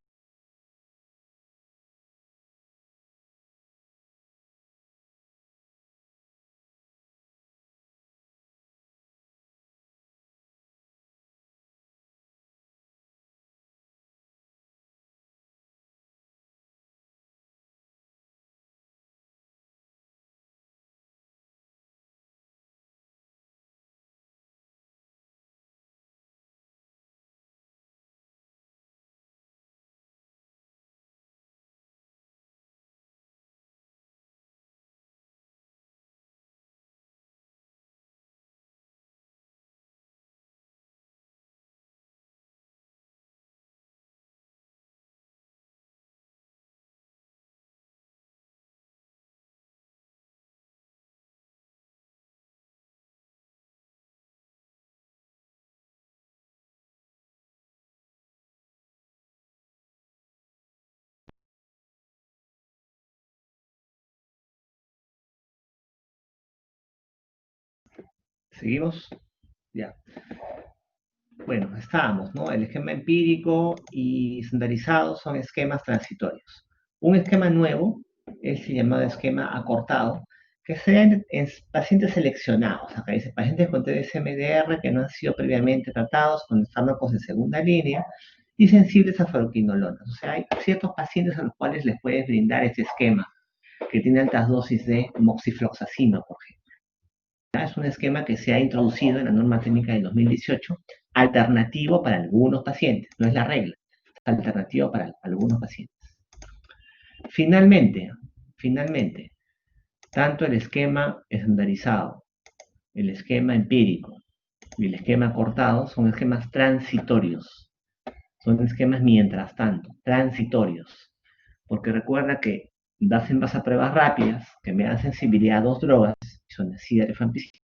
¿Seguimos? Ya. Bueno, estábamos, ¿no? El esquema empírico y estandarizado son esquemas transitorios. Un esquema nuevo es el llamado esquema acortado, que se da en pacientes seleccionados. Acá dice pacientes con TBC-MDR que no han sido previamente tratados con fármacos de segunda línea y sensibles a fluoroquinolonas. O sea, hay ciertos pacientes a los cuales les puedes brindar este esquema, que tiene altas dosis de moxifloxacino, por ejemplo. Es un esquema que se ha introducido en la norma técnica del 2018, alternativo para algunos pacientes, no es la regla, es alternativo para algunos pacientes. Finalmente, tanto el esquema estandarizado, el esquema empírico y el esquema cortado son esquemas transitorios, son esquemas mientras tanto, transitorios, porque recuerda que das en base a pruebas rápidas que me dan sensibilidad a dos drogas, son SIDA y rifampicina,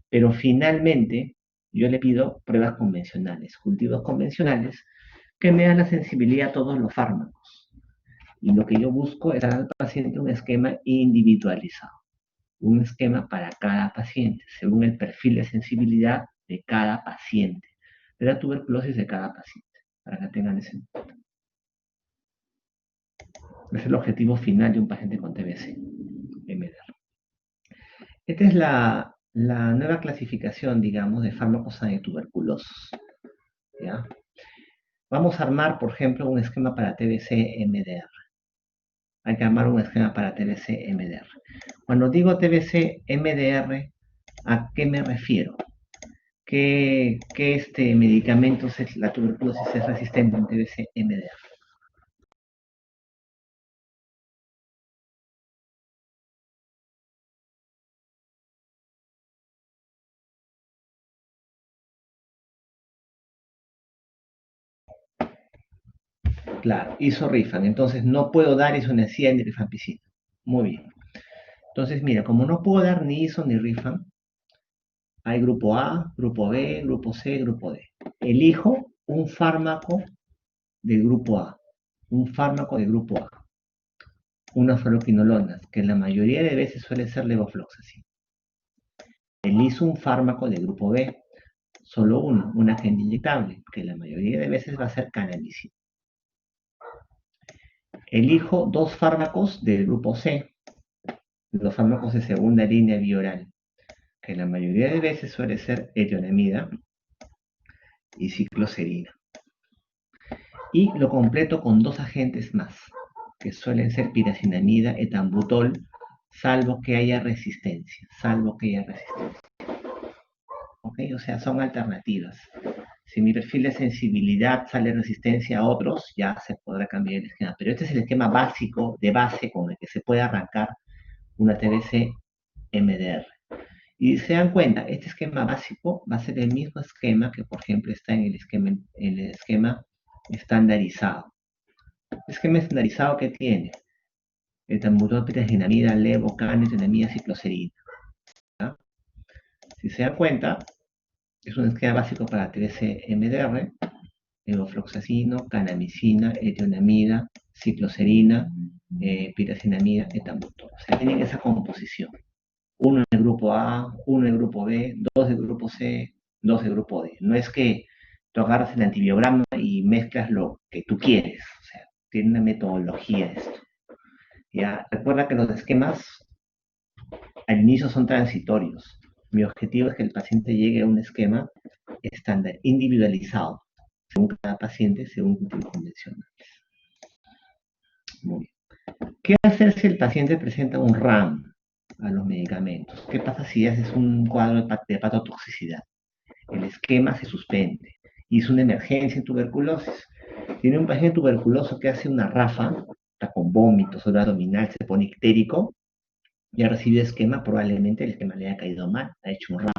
pero finalmente yo le pido pruebas convencionales, cultivos convencionales, que me dan la sensibilidad a todos los fármacos. Y lo que yo busco es dar al paciente un esquema individualizado, un esquema para cada paciente, según el perfil de sensibilidad de cada paciente, de la tuberculosis de cada paciente, para que tengan ese. Ese es el objetivo final de un paciente con TBC, MDR. Esta es la nueva clasificación, digamos, de fármacos antituberculosos. ¿ya? Vamos a armar, por ejemplo, un esquema para TBC-MDR. Hay que armar un esquema para TBC-MDR. Cuando digo TBC-MDR, ¿a qué me refiero? ¿Qué medicamentos la tuberculosis es resistente en TBC-MDR? Claro, isorrifan. Entonces no puedo dar isoniazida ni rifampicina. Muy bien. Entonces, mira, como no puedo dar ni iso ni rifan, hay grupo A, grupo B, grupo C, grupo D. Elijo un fármaco de grupo A, un fármaco de grupo A, unas fluoroquinolonas, que la mayoría de veces suele ser levofloxacin. Elijo un fármaco de grupo B, solo uno, un agente inyectable, que la mayoría de veces va a ser canamicina. Elijo dos fármacos del grupo C, los fármacos de segunda línea bioral, que la mayoría de veces suele ser etionamida y cicloserina. Y lo completo con dos agentes más, que suelen ser piracinamida, etambutol, salvo que haya resistencia, ¿ok? O sea, son alternativas. Si mi perfil de sensibilidad sale resistencia a otros, ya se podrá cambiar el esquema. Pero este es el esquema básico, de base, con el que se puede arrancar una TBC MDR. Y se dan cuenta, este esquema básico va a ser el mismo esquema que, por ejemplo, está en el esquema estandarizado. El esquema estandarizado que tiene etanbutol, pirazinamida, levo, etonamida, cicloserina. ¿Ya? Si se dan cuenta, es un esquema básico para TBC-MDR, levofloxacino, canamicina, etionamida, cicloserina, pirazinamida, etambutol. O sea, tienen esa composición. Uno en el grupo A, uno en el grupo B, dos del grupo C, dos del grupo D. No es que tú agarras el antibiograma y mezclas lo que tú quieres. O sea, tiene una metodología esto. Ya, recuerda que los esquemas al inicio son transitorios. Mi objetivo es que el paciente llegue a un esquema estándar, individualizado, según cada paciente, según cultivos convencionales. Muy bien. ¿Qué hacer si el paciente presenta un RAM a los medicamentos? ¿Qué pasa si haces un cuadro de hepatotoxicidad? El esquema se suspende y es una emergencia en tuberculosis. Tiene un paciente tuberculoso que hace una rafa, está con vómitos, dolor abdominal, se pone ictérico, ya recibe esquema, probablemente el esquema le haya caído mal, ha hecho un RAM.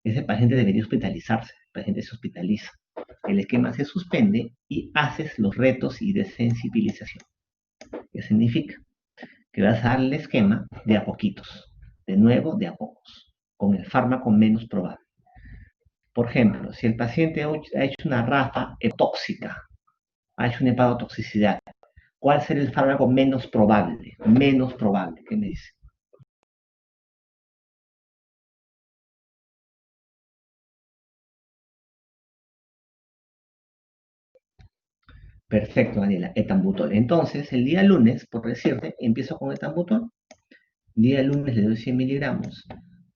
Ese paciente debería hospitalizarse, el paciente se hospitaliza. El esquema se suspende y haces los retos y desensibilización. ¿Qué significa? Que vas a darle el esquema de a poquitos, de nuevo de a pocos, con el fármaco menos probable. Por ejemplo, si el paciente ha hecho una rafa tóxica, ha hecho una hepatotoxicidad, ¿cuál será el fármaco menos probable? Menos probable, ¿qué me dice? Perfecto, Daniela, etambutol. Entonces, el día lunes, por decirte, empiezo con etambutol. Día lunes le doy 100 miligramos,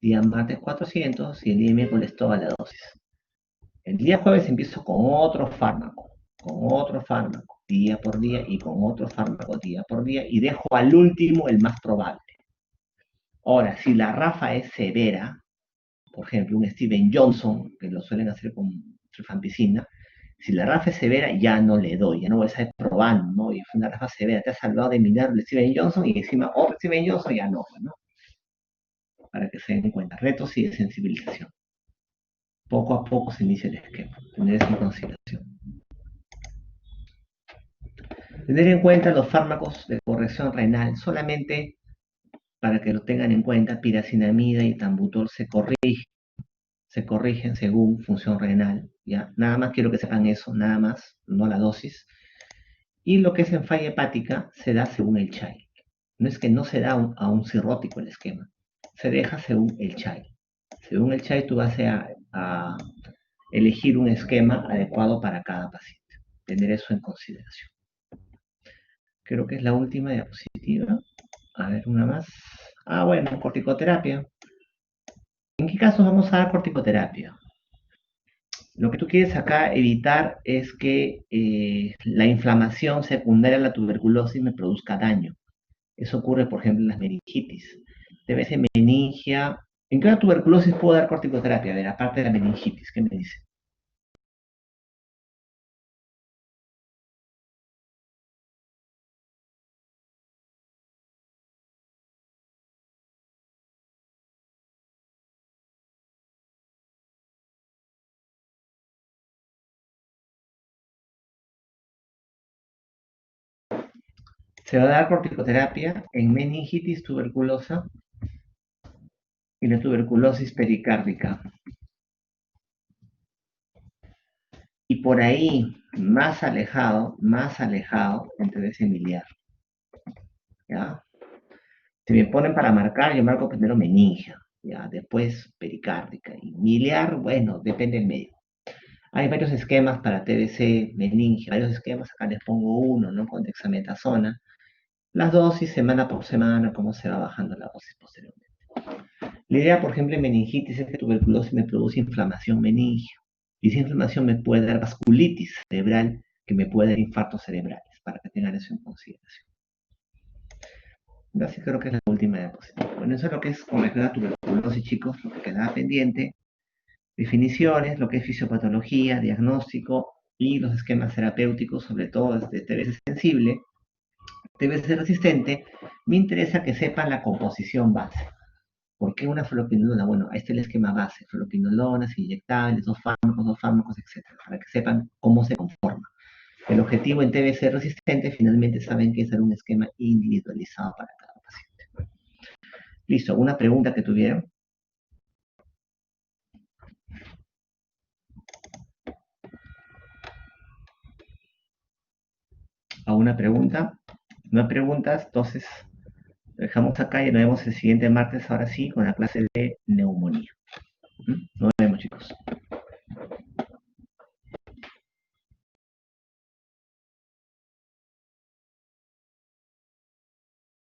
día martes 400 y el día miércoles toda la dosis. El día jueves empiezo con otro fármaco, día por día y con otro fármaco, día por día, y dejo al último el más probable. Ahora, si la rafa es severa, por ejemplo, un Steven Johnson, que lo suelen hacer con rifampicina, si la rafa es severa, ya no le doy, ya no voy a estar probando, ¿no? Y fue una rafa severa, te ha salvado de mirar el Steven Johnson y encima otro Steven Johnson, ya no, ¿no? Para que se den cuenta, retos y de sensibilización. Poco a poco se inicia el esquema, tener eso en consideración. Tener en cuenta los fármacos de corrección renal, solamente para que lo tengan en cuenta, piracinamida y tambutol se corrigen según función renal, ¿ya? Nada más quiero que sepan eso, nada más, no la dosis. Y lo que es en falla hepática se da según el child. No es que no se da a un cirrótico el esquema, se deja según el child. Según el child tú vas a elegir un esquema adecuado para cada paciente. Tener eso en consideración. Creo que es la última diapositiva. A ver, una más. Ah, bueno, corticoterapia. ¿En qué casos vamos a dar corticoterapia? Lo que tú quieres acá evitar es que la inflamación secundaria a la tuberculosis me produzca daño. Eso ocurre, por ejemplo, en las meningitis. TBC meningia. ¿En qué tuberculosis puedo dar corticoterapia? A ver, aparte de la meningitis, ¿qué me dice? Se va a dar corticoterapia en meningitis tuberculosa y la tuberculosis pericárdica. Y por ahí, más alejado, en TBC miliar. ¿Ya? Si me ponen para marcar, yo marco primero meningia, ¿ya? Después pericárdica. Y miliar, bueno, depende del medio. Hay varios esquemas para TBC, meningia, varios esquemas, acá les pongo uno, ¿no? Con dexametasona. Las dosis semana por semana, cómo se va bajando la dosis posteriormente. La idea, por ejemplo, en meningitis es que tuberculosis me produce inflamación meningia. Y esa inflamación me puede dar vasculitis cerebral, que me puede dar infartos cerebrales, para que tengan eso en consideración. Así creo que es la última diapositiva. Bueno, eso es lo que es con relación a tuberculosis, chicos, lo que quedaba pendiente. Definiciones, lo que es fisiopatología, diagnóstico y los esquemas terapéuticos, sobre todo desde TBC sensible, TBC resistente. Me interesa que sepan la composición base. ¿Por qué una fluoquinolona? Bueno, este es el esquema base, fluoquinolonas, inyectables, dos fármacos, etcétera, para que sepan cómo se conforma. El objetivo en TBC resistente, finalmente saben que es hacer un esquema individualizado para cada paciente. Listo, una pregunta que tuvieron. ¿A una pregunta? No hay preguntas, entonces lo dejamos acá y nos vemos el siguiente martes, ahora sí, con la clase de neumonía. ¿Mm?